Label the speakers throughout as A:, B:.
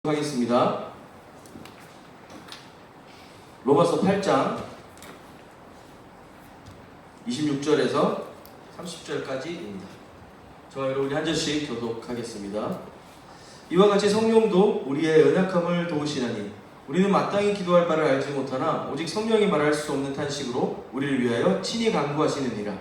A: 하겠습니다. 로마서 8장 26절에서 30절까지입니다. 저와 여러분이 한 절씩 교독하겠습니다. 이와 같이 성령도 우리의 연약함을 도우시나니 우리는 마땅히 기도할 바를 알지 못하나 오직 성령이 말할 수 없는 탄식으로 우리를 위하여 친히 간구하시느니라.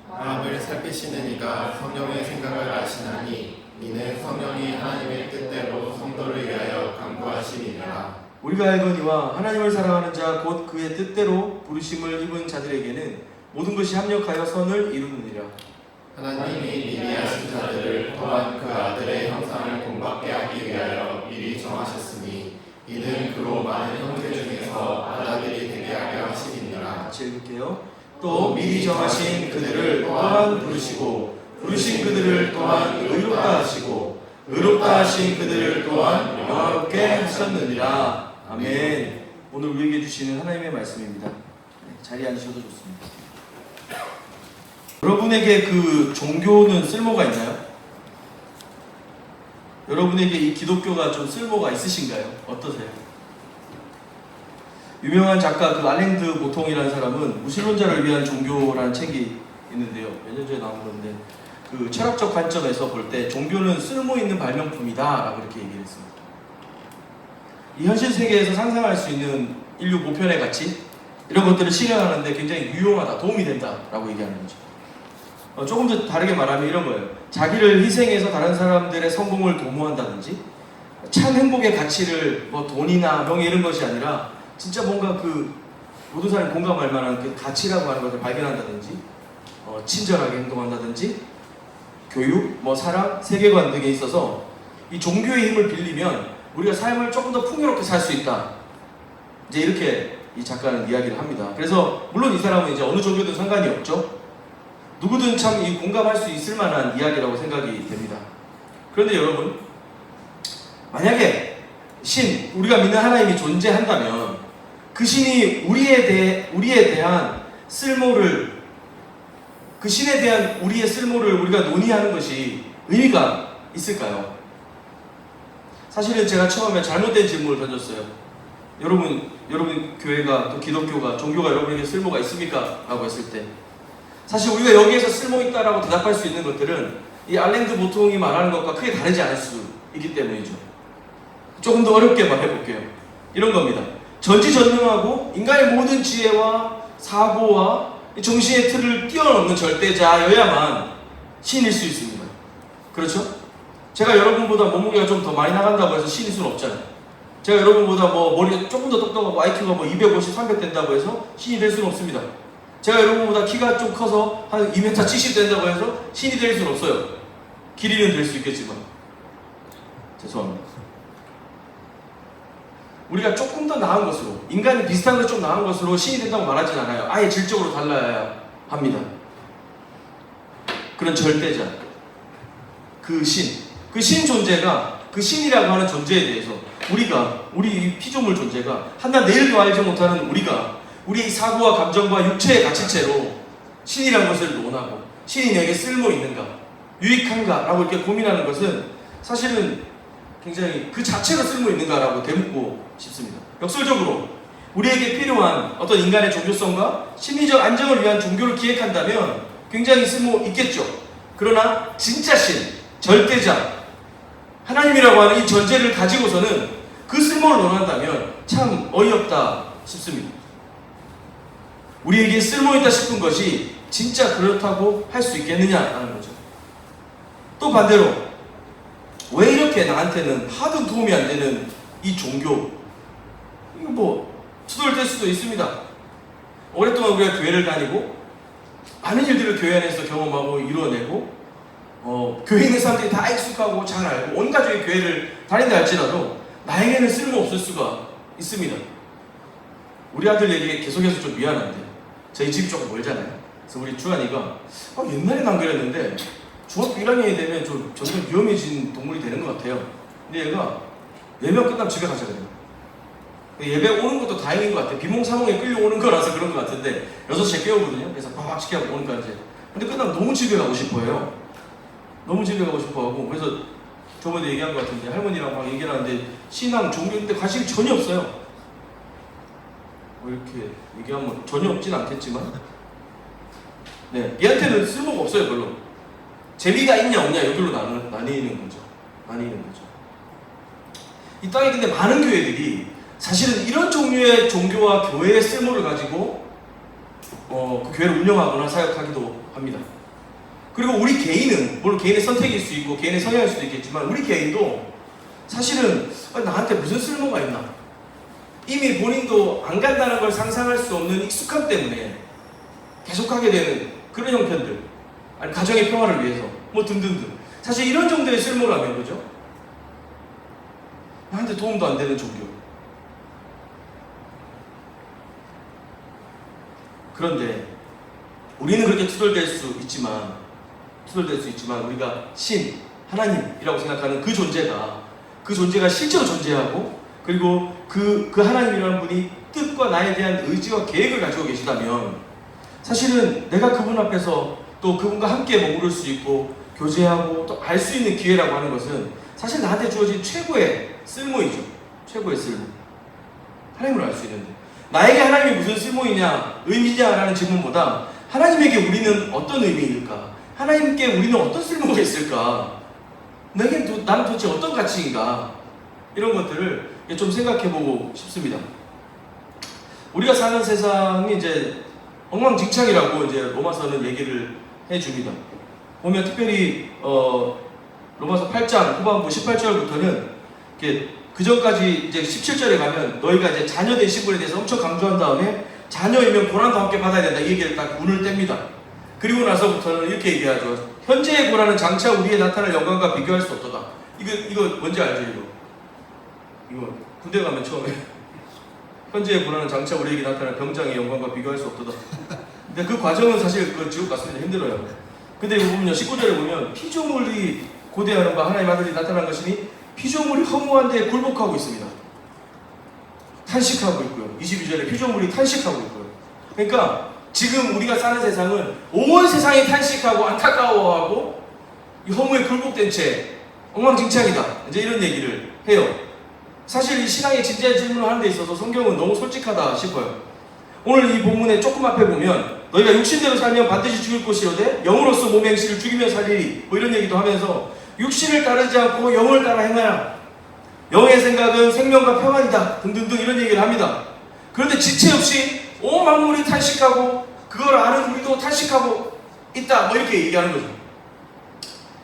B: 마음을 살피시는 이가 성령의 생각을 아시나니 이는 성령이 하나님의 뜻대로 성도를 위하여 간구하시니라.
A: 우리가 알거니와 하나님을 사랑하는 자 곧 그의 뜻대로 부르심을 입은 자들에게는 모든 것이 합력하여 선을 이루느니라.
B: 하나님이 미리 하신 자들을 또한 그 아들의 형상을 본받게 하기 위하여 미리 정하셨으니 이는 그로 많은 형제 중에서 아들이 되게 하려 하시니라.
A: 같이 읽을게요. 또 미리 정하신 그들을 또한 부르시고 부르신 그들을 또한 의롭다 하시고 의롭다 하신 그들을 또한 영화롭게 하셨느니라. 아멘. 오늘 우리에게 주시는 하나님의 말씀입니다. 자리에 앉으셔도 좋습니다. 여러분에게 그 종교는 쓸모가 있나요? 여러분에게 이 기독교가 좀 쓸모가 있으신가요? 어떠세요? 유명한 작가 그 알랭드 보통이라는 사람은 무신론자를 위한 종교라는 책이 있는데요. 몇 년 전에 나온 건데 그 철학적 관점에서 볼 때 종교는 쓸모 있는 발명품이다 라고 이렇게 얘기를 했습니다. 이 현실 세계에서 상상할 수 있는 인류 보편의 가치 이런 것들을 실현하는데 굉장히 유용하다, 도움이 된다 라고 얘기하는 거죠. 조금 더 다르게 말하면 이런 거예요. 자기를 희생해서 다른 사람들의 성공을 도모한다든지 참 행복의 가치를 뭐 돈이나 명예 이런 것이 아니라 진짜 뭔가 그 모든 사람이 공감할 만한 그 가치라고 하는 것을 발견한다든지 친절하게 행동한다든지 교육, 사랑, 세계관 등에 있어서 이 종교의 힘을 빌리면 우리가 삶을 조금 더 풍요롭게 살 수 있다. 이제 이렇게 이 작가는 이야기를 합니다. 그래서 물론 이 사람은 이제 어느 종교든 상관이 없죠. 누구든 참 이 공감할 수 있을 만한 이야기라고 생각이 됩니다. 그런데 여러분, 만약에 우리가 믿는 하나님이 존재한다면 그 신이 우리에 대한 쓸모를, 그 신에 대한 우리의 쓸모를 우리가 논의하는 것이 의미가 있을까요? 사실은 제가 처음에 잘못된 질문을 던졌어요. 여러분 교회가 또 기독교가 종교가 여러분에게 쓸모가 있습니까? 라고 했을 때 사실 우리가 여기에서 쓸모 있다라고 대답할 수 있는 것들은 이 알랭드 보통이 말하는 것과 크게 다르지 않을 수 있기 때문이죠. 조금 더 어렵게 말해볼게요. 이런 겁니다. 전지전능하고 인간의 모든 지혜와 사고와 정신의 틀을 뛰어넘는 절대자여야만 신일 수 있습니다. 그렇죠? 제가 여러분보다 몸무게가 좀 더 많이 나간다고 해서 신일 수는 없잖아요. 제가 여러분보다 머리가 조금 더 똑똑하고 IQ가 250, 300 된다고 해서 신이 될 수는 없습니다. 제가 여러분보다 키가 좀 커서 한 2m 70 된다고 해서 신이 될 수는 없어요. 길이는 될 수 있겠지만. 죄송합니다. 우리가 조금 더 나은 것으로, 인간이 비슷한 것 좀 나은 것으로 신이 된다고 말하진 않아요. 아예 질적으로 달라야 합니다. 그런 절대자, 그 신 존재가, 그 신이라고 하는 존재에 대해서 우리 피조물 존재가 한낱 내일도 알지 못하는 우리의 사고와 감정과 육체의 가치체로 신이라는 것을 논하고 신이 내게 쓸모 있는가, 유익한가 라고 이렇게 고민하는 것은 사실은 굉장히 그 자체가 쓸모 있는가라고 되묻고 싶습니다. 역설적으로 우리에게 필요한 어떤 인간의 종교성과 심리적 안정을 위한 종교를 기획한다면 굉장히 쓸모 있겠죠. 그러나 진짜 신, 절대자, 하나님이라고 하는 이 전제를 가지고서는 그 쓸모를 논한다면 참 어이없다 싶습니다. 우리에게 쓸모있다 싶은 것이 진짜 그렇다고 할 수 있겠느냐라는 거죠. 또 반대로 왜 이렇게 나한테는 하도 도움이 안 되는 이 종교, 이거 투덜댈 수도 있습니다. 오랫동안 우리가 교회를 다니고 많은 일들을 교회 안에서 경험하고 이루어내고 교회 있는 사람들이 다 익숙하고 잘 알고 온 가족이 교회를 다닌다 할지라도 나에게는 쓸모없을 수가 있습니다. 우리 아들 얘기 계속해서 좀 미안한데 저희 집이 조금 멀잖아요. 그래서 우리 주한이가 옛날엔 안 그랬는데 중학교 1학년이 되면 좀 점점 위험해진 동물이 되는 것 같아요. 근데 얘가 예배 끝나면 집에 가자 그래요. 예배 오는 것도 다행인 것 같아요. 비몽사몽에 끌려오는 거라서 그런 것 같은데 6시에 깨우거든요. 그래서 팍팍 시켜서 오니까 이제 근데 끝나면 너무 집에 가고 싶어해요. 너무 집에 가고 싶어하고 그래서 저번에 얘기한 것 같은데 할머니랑 막 얘기를 하는데 신앙, 종교인데 관심이 전혀 없어요. 뭐 이렇게 얘기하면 전혀 없진 않겠지만 네, 얘한테는 쓸모가 없어요. 별로 재미가 있냐 없냐 여기로 나뉘는 거죠. 이 땅에 근데 많은 교회들이 사실은 이런 종류의 종교와 교회의 쓸모를 가지고 그 교회를 운영하거나 사역하기도 합니다. 그리고 우리 개인은 물론 개인의 선택일 수 있고 개인의 성향일 수도 있겠지만 우리 개인도 사실은 나한테 무슨 쓸모가 있나, 이미 본인도 안 간다는 걸 상상할 수 없는 익숙함 때문에 계속하게 되는 그런 형편들, 아니 가정의 평화를 위해서 뭐 등등등, 사실 이런 정도의 쓸모라면 그죠? 나한테 도움도 안 되는 종교. 그런데 우리는 그렇게 투덜댈 수 있지만 우리가 신, 하나님이라고 생각하는 그 존재가 실제로 존재하고, 그리고 그 하나님이라는 분이 뜻과 나에 대한 의지와 계획을 가지고 계시다면 사실은 내가 그분 앞에서 또 그분과 함께 머무를 수 있고 교제하고 또 알 수 있는 기회라고 하는 것은 사실 나한테 주어진 최고의 쓸모이죠. 최고의 쓸모. 하나님을 알 수 있는데 나에게 하나님이 무슨 쓸모이냐, 의미냐라는 질문보다 하나님에게 우리는 어떤 의미일까? 하나님께 우리는 어떤 쓸모가 있을까? 나는 도대체 어떤 가치인가? 이런 것들을 좀 생각해보고 싶습니다. 우리가 사는 세상이 이제 엉망진창이라고 이제 로마서는 얘기를 해줍니다. 보면 특별히 로마서 8장 후반부 18절부터는 그 전까지 이제 17절에 가면 너희가 이제 자녀된 신분에 대해서 엄청 강조한 다음에 자녀이면 고난도 함께 받아야 된다 이 얘기를 딱 운을 뗍니다. 그리고 나서부터는 이렇게 얘기하죠. 현재의 고난은 장차 우리에 나타날 영광과 비교할 수 없도다. 이거 뭔지 알죠? 이거 군대 가면 처음에 현재의 고난은 장차 우리에게 나타날 병장의 영광과 비교할 수 없도다. 근데 그 과정은 사실 그 지옥 갔습니다. 힘들어요. 근데 이거 보면요, 19절에 보면 피조물이 고대하는 바 하나님 아들이 나타난 것이니 피조물이 허무한 데에 굴복하고 있습니다. 탄식하고 있고요. 22절에 피조물이 탄식하고 있고요. 그러니까 지금 우리가 사는 세상은 온 세상이 탄식하고 안타까워하고 이 허무에 굴복된 채 엉망진창이다. 이제 이런 얘기를 해요. 사실 이 신앙의 진지한 질문을 하는 데 있어서 성경은 너무 솔직하다 싶어요. 오늘 이 본문의 조금 앞에 보면 너희가 육신대로 살면 반드시 죽을 것이로되 영으로서 몸의 행실을 죽이며 살리리 뭐 이런 얘기도 하면서 육신을 따르지 않고 영을 따라 행하라. 영의 생각은 생명과 평안이다. 등등등 이런 얘기를 합니다. 그런데 지체 없이 온 만물이 탄식하고 그걸 아는 우리도 탄식하고 있다. 뭐 이렇게 얘기하는 거죠.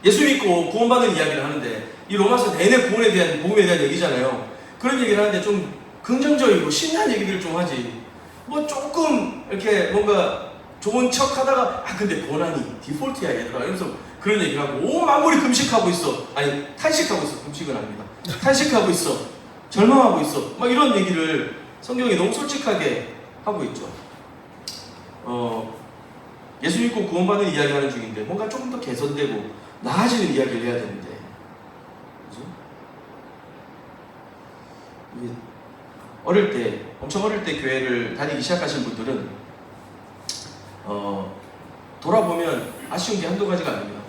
A: 예수 믿고 구원받는 이야기를 하는데 이 로마서 내내 구원에 대한, 복음에 대한 얘기잖아요. 그런 얘기를 하는데 좀 긍정적이고 신나는 얘기들을 좀 하지. 뭐 조금 이렇게 뭔가 좋은 척 하다가 근데 고난이 디폴트야 얘들아 이러면서 그런 얘기를 하고 온 만물이 금식하고 있어. 아니 탄식하고 있어. 금식은 아닙니다. 탄식하고 있어. 절망하고 있어. 막 이런 얘기를 성경이 너무 솔직하게 하고 있죠. 예수 믿고 구원받는 이야기 하는 중인데 뭔가 조금 더 개선되고 나아지는 이야기를 해야 되는데 그죠? 엄청 어릴 때 교회를 다니기 시작하신 분들은 돌아보면 아쉬운 게 한두 가지가 아닙니다.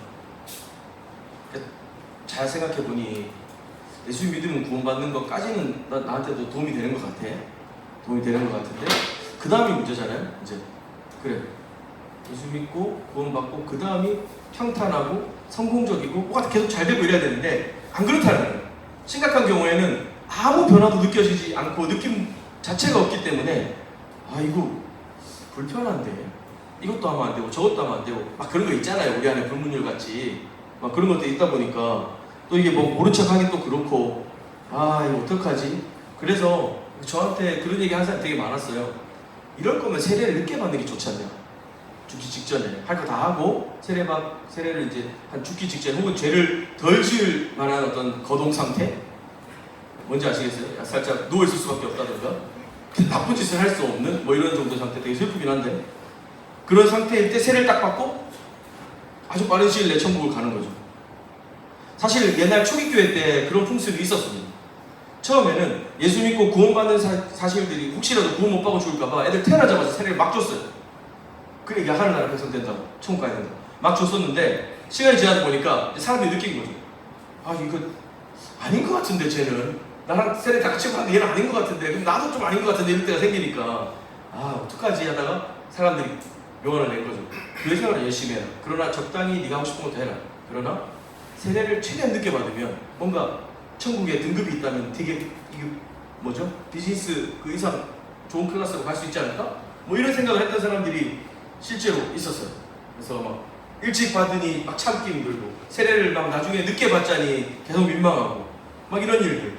A: 잘 생각해보니 예수 믿으면 구원받는 것까지는 나한테도 도움이 되는 것 같아. 도움이 되는 것 같은데 그 다음이 문제잖아요. 이제 그래 예수 믿고 구원받고 그 다음이 평탄하고 성공적이고 뭐가 계속 잘 되고 이래야 되는데 안 그렇다는 거예요. 심각한 경우에는 아무 변화도 느껴지지 않고 느낌 자체가 없기 때문에 이거 불편한데 이것도 하면 안 되고 저것도 하면 안 되고 막 그런 거 있잖아요. 우리 안에 불문율 같이 막 그런 것도 있다 보니까 또 이게 뭐 모른 척 하기 또 그렇고 이거 어떡하지? 그래서 저한테 그런 얘기 하는 사람 되게 많았어요. 이럴 거면 세례를 늦게 받는 게 좋지 않냐? 죽기 직전에 할 거 다 하고 세례를 이제 한 죽기 직전 혹은 죄를 덜 지을 만한 어떤 거동 상태? 뭔지 아시겠어요? 살짝 누워있을 수밖에 없다던가 나쁜 짓을 할 수 없는 뭐 이런 정도 상태. 되게 슬프긴 한데 그런 상태일 때 세례를 딱 받고 아주 빠른 시일 내에 천국을 가는 거죠. 사실 옛날 초기교회 때 그런 풍습이 있었습니다. 처음에는 예수 믿고 구원받는 사실들이 혹시라도 구원 못 받고 죽을까봐 애들 태어나자마자 세례를 막 줬어요. 그래 이게 하늘나라 백성 된다고 천국 가야 된다고 막 줬었는데 시간이 지나다 보니까 사람들이 느낀 거죠. 이거 아닌 것 같은데 쟤는 나랑 세례 다 같이 봤는데 얘는 아닌 것 같은데 그럼 나도 좀 아닌 것 같은데 이럴 때가 생기니까 어떡하지 하다가 사람들이 명언을 낸 거죠. 교회 생활을 열심히 해라. 그러나 적당히 네가 하고 싶은 것도 해라. 그러나 세례를 최대한 늦게 받으면 뭔가 천국에 등급이 있다면 되게 이게 뭐죠? 비즈니스 그 이상 좋은 클래스로 갈 수 있지 않을까? 뭐 이런 생각을 했던 사람들이 실제로 있었어요. 그래서 막 일찍 받으니 막 참기 힘들고 세례를 막 나중에 늦게 받자니 계속 민망하고 막 이런 일들이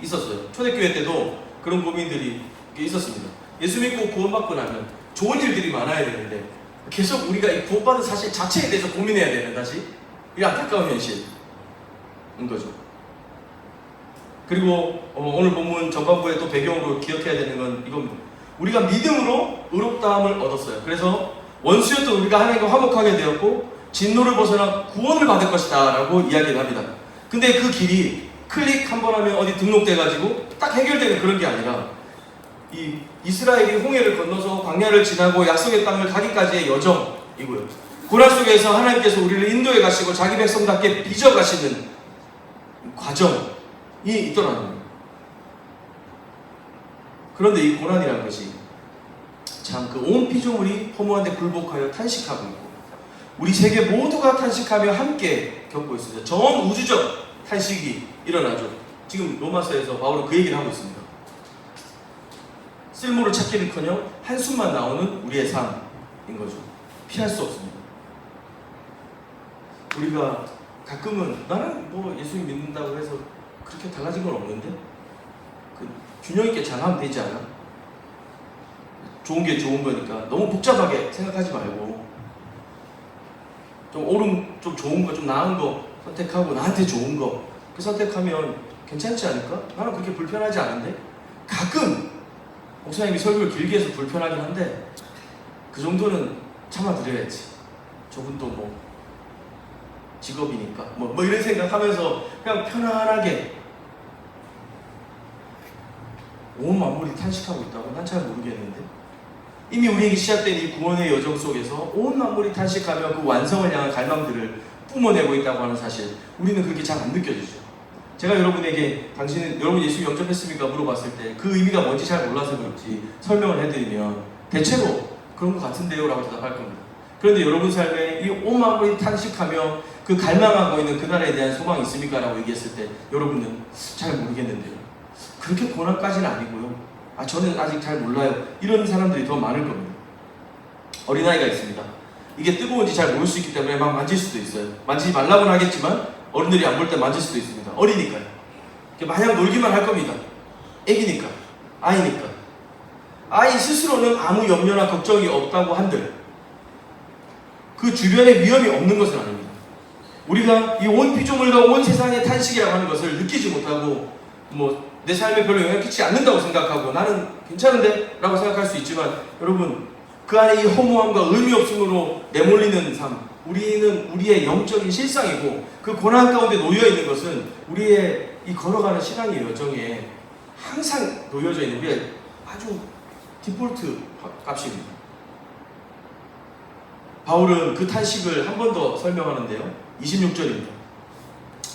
A: 있었어요. 초대교회 때도 그런 고민들이 있었습니다. 예수 믿고 구원받고 나면 좋은 일들이 많아야 되는데 계속 우리가 이 구원받은 사실 자체에 대해서 고민해야 되는 다시 이 안타까운 현실인 거죠. 그리고 오늘 본문 전반부에 또 배경으로 기억해야 되는 건 이겁니다. 우리가 믿음으로 의롭다함을 얻었어요. 그래서 원수였던 우리가 하나님과 화목하게 되었고 진노를 벗어나 구원을 받을 것이다 라고 이야기를 합니다. 근데 그 길이 클릭 한번 하면 어디 등록돼가지고 딱 해결되는 그런 게 아니라 이 이스라엘이 홍해를 건너서 광야를 지나고 약속의 땅을 가기까지의 여정이고요. 고난 속에서 하나님께서 우리를 인도해 가시고 자기 백성답게 빚어 가시는 과정이 있더라는 거예요. 그런데 이 고난이라는 것이 참 그 온 피조물이 허무한데 굴복하여 탄식하고 있고 우리 세계 모두가 탄식하며 함께 겪고 있습니다. 전 우주적 탄식이 일어나죠. 지금 로마서에서 바울은 그 얘기를 하고 있습니다. 쓸모를 찾기는커녕 한숨만 나오는 우리의 삶인 거죠. 피할 수 없습니다. 우리가 가끔은 나는 뭐 예수 믿는다고 해서 그렇게 달라진 건 없는데 그 균형 있게 잘하면 되지 않아? 좋은 게 좋은 거니까 너무 복잡하게 생각하지 말고 좀 좋은 거, 좀 나은 거 선택하고 나한테 좋은 거 그 선택하면 괜찮지 않을까? 나는 그렇게 불편하지 않은데 가끔 목사님이 설교를 길게 해서 불편하긴 한데 그 정도는 참아드려야지. 저분도 뭐 직업이니까 뭐 이런 생각하면서 그냥 편안하게 온 만물이 탄식하고 있다고 난 잘 모르겠는데 이미 우리에게 시작된 이 구원의 여정 속에서 온 만물이 탄식하며 그 완성을 향한 갈망들을 뿜어내고 있다고 하는 사실 우리는 그렇게 잘 안 느껴지죠. 제가 여러분에게 여러분 예수 영접했습니까? 물어봤을 때 그 의미가 뭔지 잘 몰라서 그렇지 설명을 해드리면 대체로 그런 것 같은데요 라고 대답할 겁니다. 그런데 여러분 삶에 이 온 만물이 탄식하며 그 갈망하고 있는 그날에 대한 소망이 있습니까? 라고 얘기했을 때 여러분은 잘 모르겠는데요. 그렇게 고난까지는 아니고요. 저는 아직 잘 몰라요. 이런 사람들이 더 많을 겁니다. 어린아이가 있습니다. 이게 뜨거운지 잘 모를 수 있기 때문에 막 만질 수도 있어요. 만지지 말라고는 하겠지만 어른들이 안 볼 때 만질 수도 있습니다. 어리니까요. 마냥 놀기만 할 겁니다. 애기니까, 아이니까. 아이 스스로는 아무 염려나 걱정이 없다고 한들 그 주변에 위험이 없는 것은 아닙니다. 우리가 이 온 피조물과 온 세상의 탄식이라고 하는 것을 느끼지 못하고 내 삶에 별로 영향을 끼치지 않는다고 생각하고 나는 괜찮은데? 라고 생각할 수 있지만 여러분 그 안에 이 허무함과 의미 없음으로 내몰리는 삶 우리는 우리의 영적인 실상이고 그 고난 가운데 놓여있는 것은 우리의 이 걸어가는 신앙의 여정에 항상 놓여져 있는 우리의 아주 디폴트 값입니다. 바울은 그 탄식을 한 번 더 설명하는데요. 26절입니다.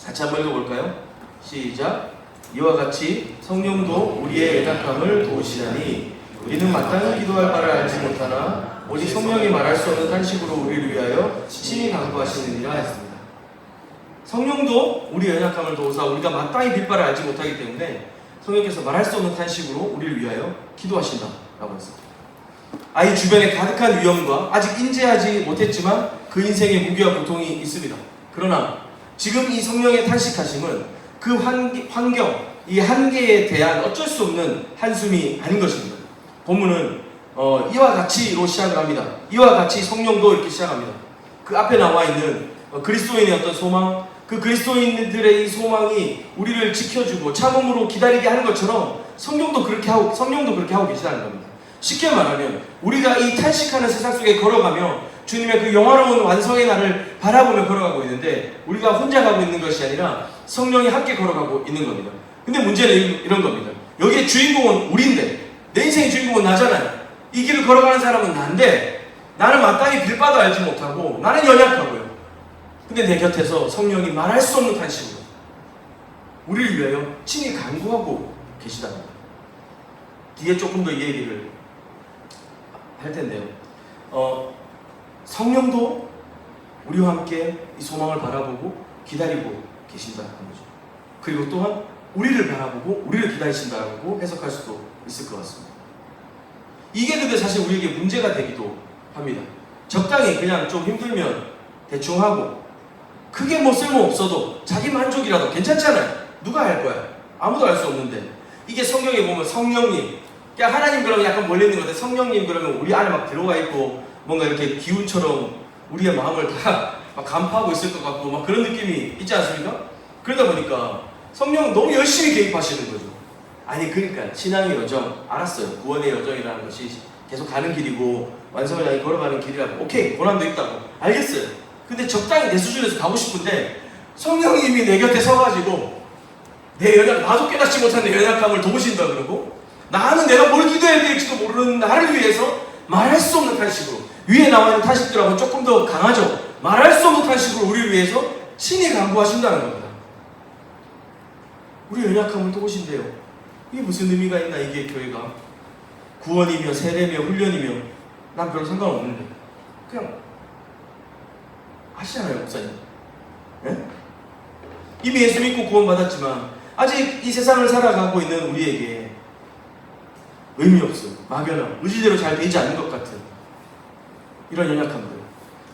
A: 같이 한번 읽어볼까요? 시작. 이와 같이 성령도 우리의 연약함을 도우시나니 우리는 마땅히 기도할 바를 알지 못하나 오직 성령이 말할 수 없는 탄식으로 우리를 위하여 친히 간구하시느니라 했습니다. 성령도 우리의 연약함을 도우사 우리가 마땅히 빌 바를 알지 못하기 때문에 성령께서 말할 수 없는 탄식으로 우리를 위하여 기도하신다 라고 했습니다. 아이 주변에 가득한 위험과 아직 인지하지 못했지만 그 인생의 무게와 고통이 있습니다. 그러나 지금 이 성령의 탄식하심은 그 환경, 이 한계에 대한 어쩔 수 없는 한숨이 아닌 것입니다. 본문은 이와 같이로 시작을 합니다. 이와 같이 성령도 이렇게 시작합니다. 그 앞에 나와 있는 그리스도인의 어떤 소망, 그 그리스도인들의 이 소망이 우리를 지켜주고 참음으로 기다리게 하는 것처럼 성령도 그렇게 하고 계시다는 겁니다. 쉽게 말하면 우리가 이 탄식하는 세상 속에 걸어가며 주님의 그 영화로운 완성의 날을 바라보며 걸어가고 있는데 우리가 혼자 가고 있는 것이 아니라 성령이 함께 걸어가고 있는 겁니다. 근데 문제는 이런 겁니다. 여기에 주인공은 우리인데 내 인생의 주인공은 나잖아요. 이 길을 걸어가는 사람은 난데 나는 마땅히 빌바도 알지 못하고 나는 연약하고요. 근데 내 곁에서 성령이 말할 수 없는 탄식으로 우리를 위하여 친히 간구하고 계시답니다. 뒤에 조금 더 이 얘기를 할 텐데요. 성령도 우리와 함께 이 소망을 바라보고 기다리고 계신다는 거죠. 그리고 또한 우리를 바라보고 우리를 기다리신다고 해석할 수도 있을 것 같습니다. 이게 근데 사실 우리에게 문제가 되기도 합니다. 적당히 그냥 좀 힘들면 대충 하고 그게 뭐 쓸모없어도 자기 만족이라도 괜찮잖아요. 누가 할 거야? 아무도 알 수 없는데 이게 성경에 보면 성령님, 그냥 하나님 그러면 약간 멀리 있는 건데 성령님 그러면 우리 안에 막 들어와 있고 뭔가 이렇게 기운처럼 우리의 마음을 다 막 간파하고 있을 것 같고 막 그런 느낌이 있지 않습니까? 그러다 보니까 성령은 너무 열심히 개입하시는 거죠. 아니 그러니까 신앙의 여정 알았어요. 구원의 여정이라는 것이 계속 가는 길이고 완성을 향해 걸어가는 길이라고 오케이 고난도 있다고 알겠어요. 근데 적당히 내 수준에서 가고 싶은데 성령님이 내 곁에 서가지고 나도 깨닫지 못한 내 연약함을 도우신다 그러고 나는 내가 뭘 기도해야 될지도 모르는 나를 위해서 말할 수 없는 탄식으로 위에 나와 있는 탄식들하고 조금 더 강하죠. 말할 수 없는 탄식으로 우리를 위해서 친히 간구하신다는 겁니다. 우리 연약함을 도우신대요. 이게 무슨 의미가 있나 이게 교회가 구원이며 세례며 훈련이며 난 별로 상관없는데 그냥 하시잖아요 목사님. 네? 이미 예수 믿고 구원받았지만 아직 이 세상을 살아가고 있는 우리에게 의미 없어요. 막연함, 의지대로 잘 되지 않는 것 같은 이런 연약함들.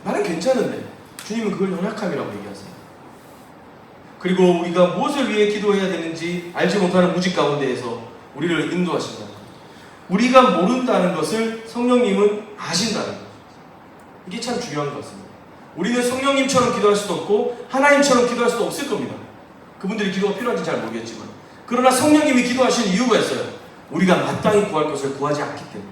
A: 나는 괜찮은데 주님은 그걸 연약함이라고 얘기하세요. 그리고 우리가 무엇을 위해 기도해야 되는지 알지 못하는 무지 가운데에서 우리를 인도하신다. 우리가 모른다는 것을 성령님은 아신다는 것. 이게 참 중요한 것 같습니다. 우리는 성령님처럼 기도할 수도 없고 하나님처럼 기도할 수도 없을 겁니다. 그분들이 기도가 필요한지 잘 모르겠지만 그러나 성령님이 기도하시는 이유가 있어요. 우리가 마땅히 구할 것을 구하지 않기 때문에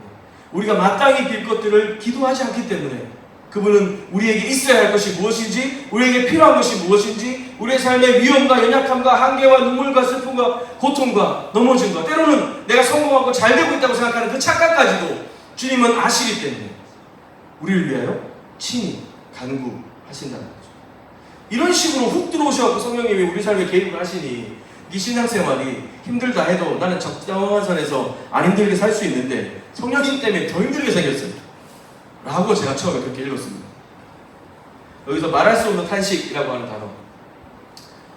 A: 우리가 마땅히 빌 것들을 기도하지 않기 때문에 그분은 우리에게 있어야 할 것이 무엇인지 우리에게 필요한 것이 무엇인지 우리의 삶의 위험과 연약함과 한계와 눈물과 슬픔과 고통과 넘어짐과 때로는 내가 성공하고 잘 되고 있다고 생각하는 그 착각까지도 주님은 아시기 때문에 우리를 위하여 친히 간구하신다는 거죠. 이런 식으로 훅 들어오셔서 성령님이 우리 삶에 개입을 하시니 이 신앙생활이 힘들다 해도 나는 적당한 선에서 안 힘들게 살 수 있는데 성령님 때문에 더 힘들게 생겼어요. 라고 제가 처음에 그렇게 읽었습니다. 여기서 말할 수 없는 탄식이라고 하는 단어.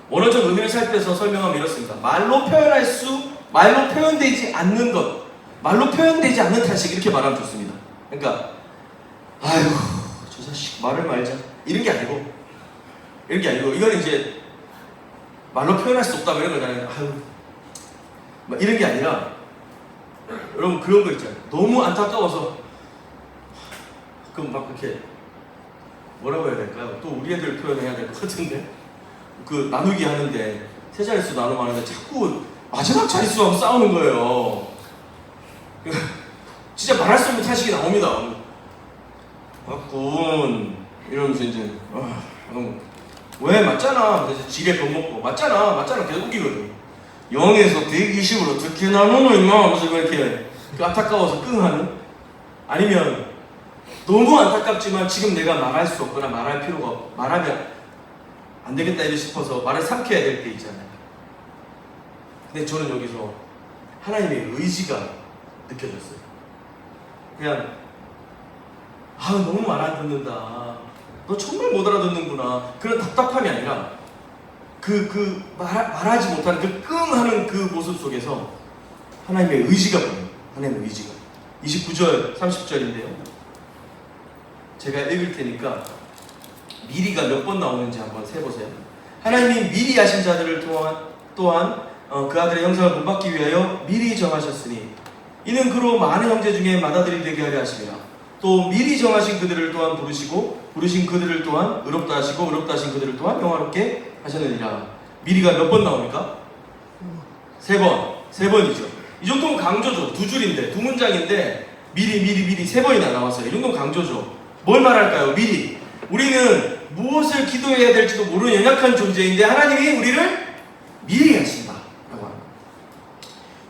A: 원어적 의미를 살펴서 설명하면 이렇습니다. 말로 표현되지 않는 것, 말로 표현되지 않는 탄식 이렇게 말하면 좋습니다. 그러니까 아이고 저 자식 말을 말자 이런 게 아니고 이건 이제 말로 표현할 수 없다 이런 거잖아요. 아유 막 이런 게 아니라 여러분 그런 거 있잖아요. 너무 안타까워서 그럼 막 그렇게 뭐라고 해야 될까요? 또 우리 애들 표현해야 될 것 같은데 그 나누기 하는데 세 자릿수 나누면 하는데 자꾸 마지막 자릿수하고 싸우는 거예요. 진짜 말할 수 없는 탄식이 나옵니다. 맞군 이러면서 이제 왜 맞잖아. 그래서 지게 겁먹고 맞잖아 계속 웃기거든. 0에서 120으로 어떻게 나누노 임마 하면서 이렇게 안타까워서 끙하는 아니면 너무 안타깝지만 지금 내가 말할 수 없거나 말할 필요가 없고 말하면 안 되겠다 이러 싶어서 말을 삼켜야 될 때 있잖아요. 근데 저는 여기서 하나님의 의지가 느껴졌어요. 그냥 너무 말 안 듣는다. 너 정말 못 알아듣는구나. 그런 답답함이 아니라 말하지 못하는 그 끙하는 그 모습 속에서 하나님의 의지가 보여요. 하나님의 의지가. 29절, 30절인데요. 제가 읽을 테니까 미리가 몇 번 나오는지 한번 세보세요. 하나님이 미리 하신 자들을 또한 그 아들의 형상을 본받기 위하여 미리 정하셨으니 이는 그로 많은 형제 중에 맏아들이 되게 하려 하심이라. 또 미리 정하신 그들을 또한 부르시고 부르신 그들을 또한 의롭다 하시고 의롭다 하신 그들을 또한 영화롭게 하셨느니라. 미리가 몇 번 나옵니까? 세 번이죠. 이 정도면 강조죠. 두 줄인데 두 문장인데 미리 세 번이나 나왔어요. 이 정도면 강조죠. 뭘 말할까요? 미리. 우리는 무엇을 기도해야 될지도 모르는 연약한 존재인데 하나님이 우리를 미리 하신다 라고 합니다.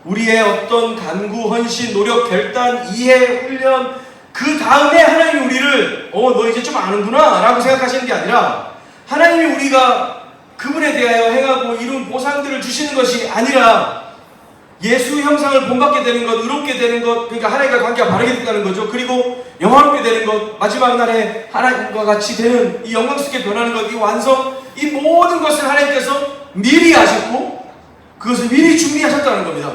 A: 우리의 어떤 간구, 헌신, 노력, 결단, 이해, 훈련 그 다음에 하나님이 우리를 너 이제 좀 아는구나 라고 생각하시는 게 아니라 하나님이 우리가 그분에 대하여 행하고 이룬 보상들을 주시는 것이 아니라 예수 형상을 본받게 되는 것, 의롭게 되는 것, 그러니까 하나님과 관계가 바르게 된다는 거죠. 그리고 영화롭게 되는 것, 마지막 날에 하나님과 같이 되는 이 영광스럽게 변하는 것, 이 완성, 이 모든 것을 하나님께서 미리 아셨고 그것을 미리 준비하셨다는 겁니다.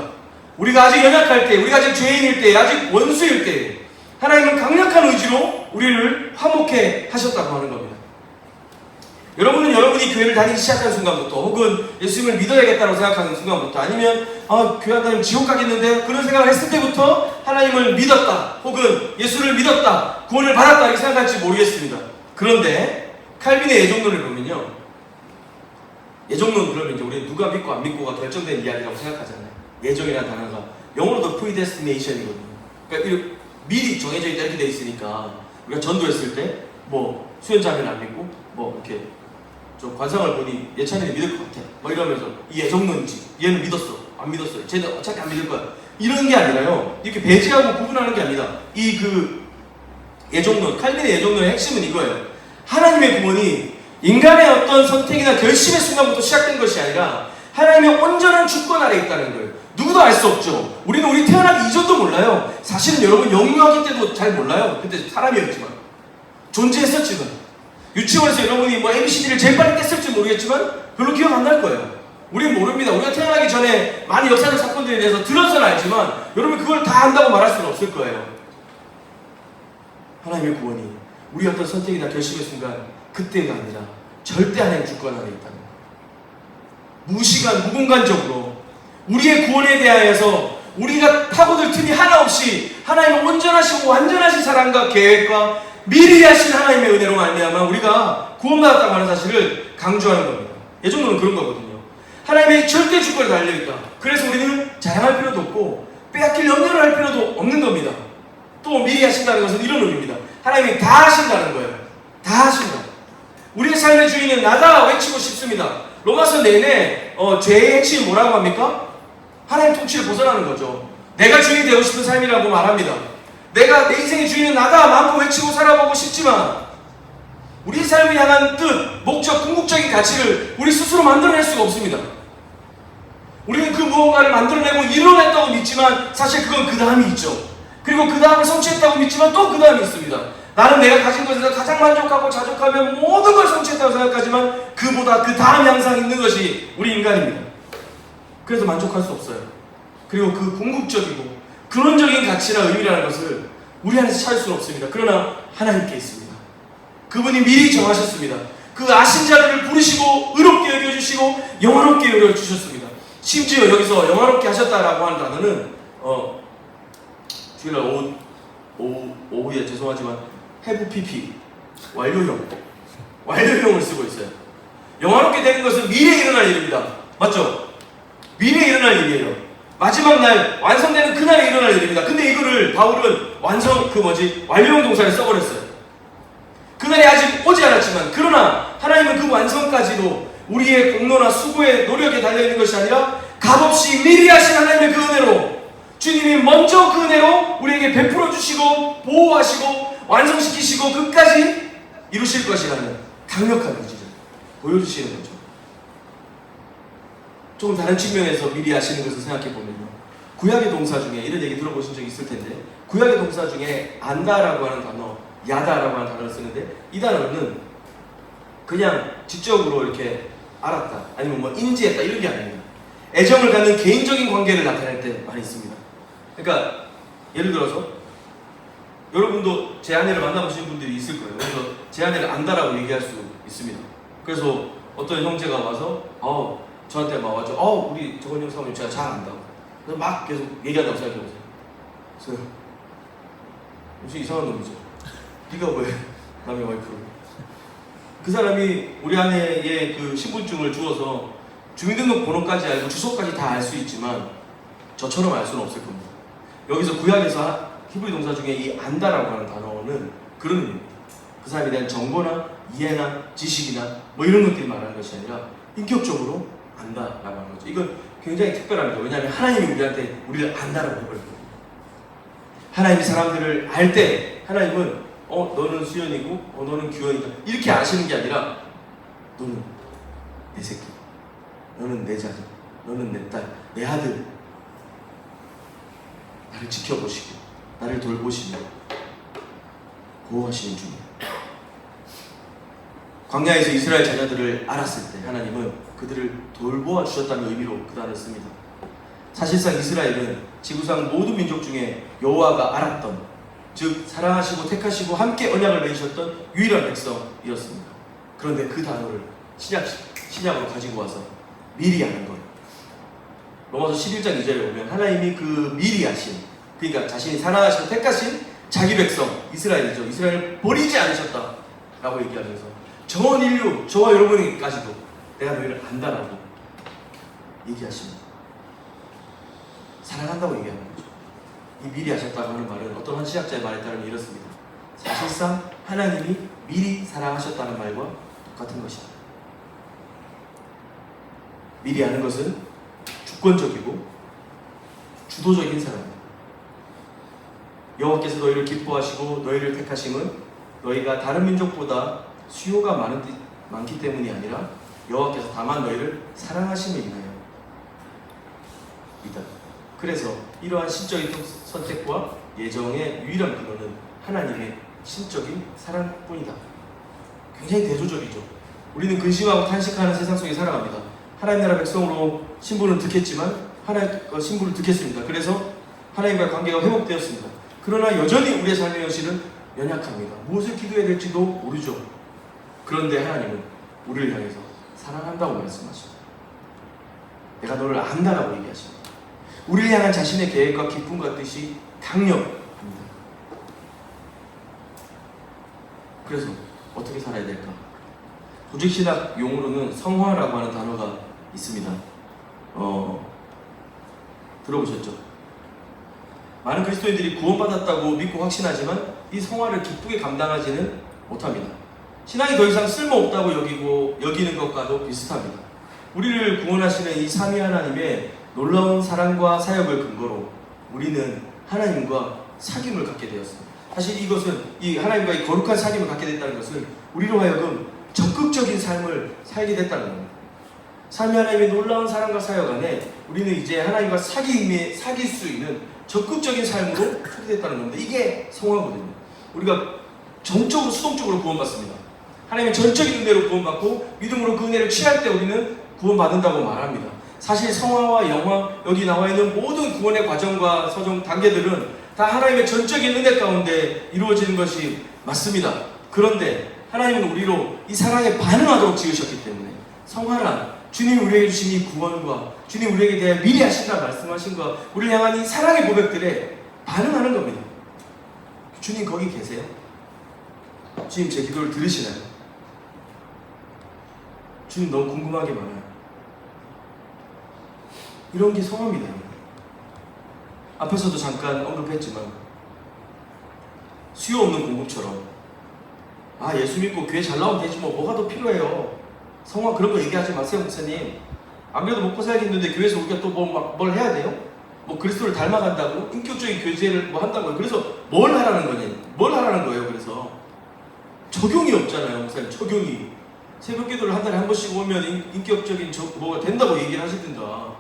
A: 우리가 아직 연약할 때, 우리가 아직 죄인일 때, 아직 원수일 때 하나님은 강력한 의지로 우리를 화목해 하셨다고 하는 겁니다. 여러분은 여러분이 교회를 다니기 시작한 순간부터, 혹은 예수님을 믿어야겠다고 생각하는 순간부터, 아니면 교회 안 다니면 지옥 가겠는데 그런 생각을 했을 때부터 하나님을 믿었다, 혹은 예수를 믿었다, 구원을 받았다 이렇게 생각할지 모르겠습니다. 그런데 칼빈의 예정론을 보면요, 예정론 그러면 이제 우리 누가 믿고 안 믿고가 결정된 이야기라고 생각하잖아요. 예정이라는 단어가 영어로도 predestination이거든요. 그러니까 미리 정해져 있다 이렇게 돼 있으니까 우리가 전도했을 때 뭐 수연자매는 안 믿고 뭐 이렇게 좀 관상을 보니 예찬이는 믿을 것 같아 뭐 이러면서 이 예정론이지, 얘는 믿었어 안 믿었어, 쟤는 어차피 안 믿을 거야, 이런 게 아니라요, 이렇게 배제하고 구분하는 게 아니다. 이 예정론, 칼빈의 예정론의 핵심은 이거예요. 하나님의 구원이 인간의 어떤 선택이나 결심의 순간부터 시작된 것이 아니라 하나님의 온전한 주권 아래 있다는 거예요. 누구도 알 수 없죠. 우리는 우리 태어나기 이전도 몰라요. 사실은 여러분 영유아기 때도 잘 몰라요. 그때 사람이었지만, 존재했었지만, 유치원에서 여러분이 뭐 ABCD를 제일 빨리 깼을지 모르겠지만 별로 기억 안 날 거예요. 우리는 모릅니다. 우리가 태어나기 전에 많은 역사적 사건들에 대해서 들어서는 알지만 여러분 그걸 다 안다고 말할 수는 없을 거예요. 하나님의 구원이 우리 어떤 선택이나 결심의 순간, 그때가 아니라 절대 하나님 주권 안에 있다는 거예요. 무시간, 무공간적으로 우리의 구원에 대하여서 우리가 파고들 틈이 하나 없이 하나님의 온전하시고 완전하신 사랑과 계획과 미리 하신 하나님의 은혜로 말미암아 우리가 구원받았다고 하는 사실을 강조하는 겁니다. 예정론은 그런 거거든요. 하나님의 절대 주권에 달려있다. 그래서 우리는 자랑할 필요도 없고 빼앗길 염려를 할 필요도 없는 겁니다. 또 미리 하신다는 것은 이런 의미입니다. 하나님이 다 하신다는 거예요. 다 하신다. 우리의 삶의 주인은 나다 외치고 싶습니다. 로마서 내내 죄의 핵심이 뭐라고 합니까? 하나님 통치를 벗어나는 거죠. 내가 주인이 되고 싶은 삶이라고 말합니다. 내가 내 인생의 주인은 나다 마음껏 외치고 살아보고 싶지만 우리 삶을 향한 뜻, 목적, 궁극적인 가치를 우리 스스로 만들어낼 수가 없습니다. 우리는 그 무언가를 만들어내고 이뤄냈다고 믿지만 사실 그건 그 다음이 있죠. 그리고 그 다음을 성취했다고 믿지만 또 그 다음이 있습니다. 나는 내가 가진 것에서 가장 만족하고 자족하며 모든 걸 성취했다고 생각하지만 그보다 그 다음 양상이 있는 것이 우리 인간입니다. 그래서 만족할 수 없어요. 그리고 그 궁극적이고 근원적인 가치나 의미라는 것을 우리 안에서 찾을 수는 없습니다. 그러나 하나님께 있습니다. 그분이 미리 정하셨습니다. 그 아신 자들을 부르시고 의롭게 여겨주시고 영화롭게 여겨주셨습니다. 심지어 여기서 영화롭게 하셨다라고 하는 단어는 주일날 오후에 죄송하지만 have PP 완료형을 쓰고 있어요. 영화롭게 되는 것은 미래에 일어날 일입니다. 맞죠? 미래에 일어날 일이에요. 마지막 날 완성되는 그날에 일어날 일입니다. 근데 이거를 바울은 완료형 동사를 써버렸어요. 그날이 아직 오지 않았지만, 그러나 하나님은 그 완성까지도 우리의 공로나 수고의 노력에 달려있는 것이 아니라 값없이 미리 하신 하나님의 그 은혜로, 주님이 먼저 그 은혜로 우리에게 베풀어 주시고 보호하시고 완성시키시고 끝까지 이루실 것이라는 강력한 의지를 보여주시는 거죠. 조금 다른 측면에서 미리 하시는 것을 생각해보면요, 구약의 동사 중에 이런 얘기 들어보신 적이 있을 텐데, 구약의 동사 중에 안다라고 하는 단어, 야다라고 하는 단어를 쓰는데, 이 단어는 그냥 지적으로 이렇게 알았다, 아니면 뭐 인지했다 이런 게 아닙니다. 애정을 갖는 개인적인 관계를 나타낼 때 많이 씁니다. 그러니까 예를 들어서 여러분도 제 아내를 만나보신 분들이 있을 거예요. 그래서 제 아내를 안다라고 얘기할 수 있습니다. 그래서 어떤 형제가 와서 저한테 막 와서 우리 저건 형 사모님 제가 잘 안다고, 그래서 막 계속 얘기한다고 생각해보세요. 그래서 무슨 이상한 놈이죠. 네가 왜 남의 와이프를, 그 사람이 우리 아내의 그 신분증을 주어서 주민등록 번호까지 알고 주소까지 다 알 수 있지만 저처럼 알 수는 없을 겁니다. 여기서 구약에서 히브리 동사 중에 이 안다라고 하는 단어는 그런 의미입니다. 그 사람에 대한 정보나 이해나 지식이나 뭐 이런 것들이 말하는 것이 아니라 인격적으로 안다라고 하는 거죠. 이건 굉장히 특별합니다. 왜냐하면 하나님이 우리를 안다라고 해버렸거든요. 하나님이 사람들을 알 때 하나님은 너는 수연이고 너는 규현이다 이렇게 아시는 게 아니라 너는 내 새끼, 너는 내 자녀, 너는 내 딸, 내 아들, 나를 지켜보시고 나를 돌보시며 보호하시는 중이에요. 광야에서 이스라엘 자녀들을 알았을 때 하나님은 그들을 돌보아 주셨다는 의미로 그 단어를 씁니다. 사실상 이스라엘은 지구상 모든 민족 중에 여호와가 알았던, 즉 사랑하시고 택하시고 함께 언약을 맺으셨던 유일한 백성이었습니다. 그런데 그 단어를 신약으로 가지고 와서 미리 하는 것. 로마서 11장 2절에 보면 하나님이 그 미리 하신, 그러니까 자신이 사랑하시고 택하신 자기 백성 이스라엘이죠. 이스라엘을 버리지 않으셨다라고 얘기하면서 전 인류, 저와 여러분에게까지도 내가 너희를 안다라고 얘기하십니다. 사랑한다고 얘기하는 거죠. 이 미리 하셨다고 하는 말은 어떤 한 신학자의 말에 따르면 이렇습니다. 사실상 하나님이 미리 사랑하셨다는 말과 똑같은 것이다. 미리 하는 것은 주권적이고 주도적인 사랑입니다. 여호와께서 너희를 기뻐하시고 너희를 택하심은 너희가 다른 민족보다 수요가 많기 때문이 아니라 여호와께서 다만 너희를 사랑하심을 인하여 이다. 그래서 이러한 신적인 선택과 예정의 유일한 근원은 하나님의 신적인 사랑뿐이다. 굉장히 대조적이죠. 우리는 근심하고 탄식하는 세상 속에 살아갑니다. 하나님 나라 백성으로 신분을 득했지만 신분을 득했습니다. 그래서 하나님과의 관계가 회복되었습니다. 그러나 여전히 우리의 삶의 현실은 연약합니다. 무엇을 기도해야 될지도 모르죠. 그런데 하나님은 우리를 향해서 사랑한다고 말씀하십니다. 내가 너를 안다라고 얘기하십니다. 우리를 향한 자신의 계획과 기쁨과 뜻이 강력합니다. 그래서 어떻게 살아야 될까? 조직신학 용어로는 성화라고 하는 단어가 있습니다. 들어보셨죠? 많은 그리스도인들이 구원받았다고 믿고 확신하지만 이 성화를 기쁘게 감당하지는 못합니다. 신앙이 더 이상 쓸모없다고 여기는 것과도 비슷합니다. 우리를 구원하시는 이 삼위 하나님의 놀라운 사랑과 사역을 근거로 우리는 하나님과 사귐을 갖게 되었습니다. 사실 이것은 이 하나님과 이 거룩한 사귐을 갖게 됐다는 것은 우리로 하여금 적극적인 삶을 살게 됐다는 겁니다. 삼위 하나님의 놀라운 사랑과 사역 안에 우리는 이제 하나님과 사귈 수 있는 적극적인 삶으로 초대됐다는 겁니다. 이게 성화거든요. 우리가 전적으로 수동적으로 구원받습니다. 하나님의 전적인 은혜로 구원받고 믿음으로 그 은혜를 취할 때 우리는 구원받는다고 말합니다. 사실 성화와 영화, 여기 나와 있는 모든 구원의 과정과 서정 단계들은 다 하나님의 전적인 은혜 가운데 이루어지는 것이 맞습니다. 그런데 하나님은 우리로 이 사랑에 반응하도록 지으셨기 때문에 성화란 주님이 우리에게 주신 이 구원과 주님 우리에게 대해 미리 하신다 말씀하신 것, 우리를 향한 이 사랑의 고백들에 반응하는 겁니다. 주님 거기 계세요? 주님 제 기도를 들으시나요? 주님 너무 궁금한 게 많아요. 이런 게 성화입니다. 앞에서도 잠깐 언급했지만 수요 없는 공급처럼 예수 믿고 교회 잘 나오면 되지 뭐가 더 필요해요. 성화 그런 거 얘기하지 마세요 목사님. 안 그래도 먹고 살겠는데 교회에서 우리가 또 뭘 해야 돼요? 뭐 그리스도를 닮아간다고? 인격적인 교제를 뭐 한다고요? 그래서 뭘 하라는 거예요? 그래서 적용이 없잖아요 목사님. 적용이 새벽 기도를 한 달에 한 번씩 오면 인격적인 뭐가 된다고 얘기를 하시든가,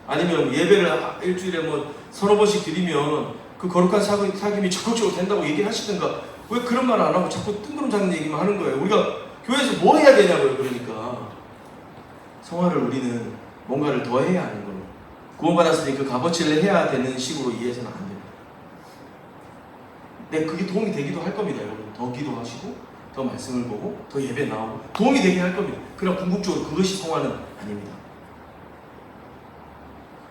A: 아니면 예배를 일주일에 뭐 서너 번씩 드리면 그 거룩한 사귐이 적극적으로 된다고 얘기를 하시든가, 왜 그런 말 안 하고 자꾸 뜬구름 잡는 얘기만 하는 거예요? 우리가 교회에서 뭐 해야 되냐고요. 그러니까 성화를 우리는 뭔가를 더 해야 하는 걸로, 구원받았으니 그 값어치를 해야 되는 식으로 이해해서는 안 됩니다. 네, 그게 도움이 되기도 할 겁니다. 여러분 더 기도하시고 더 말씀을 보고 더 예배 나오고 도움이 되게 할 겁니다. 그러나 궁극적으로 그것이 성화는 아닙니다.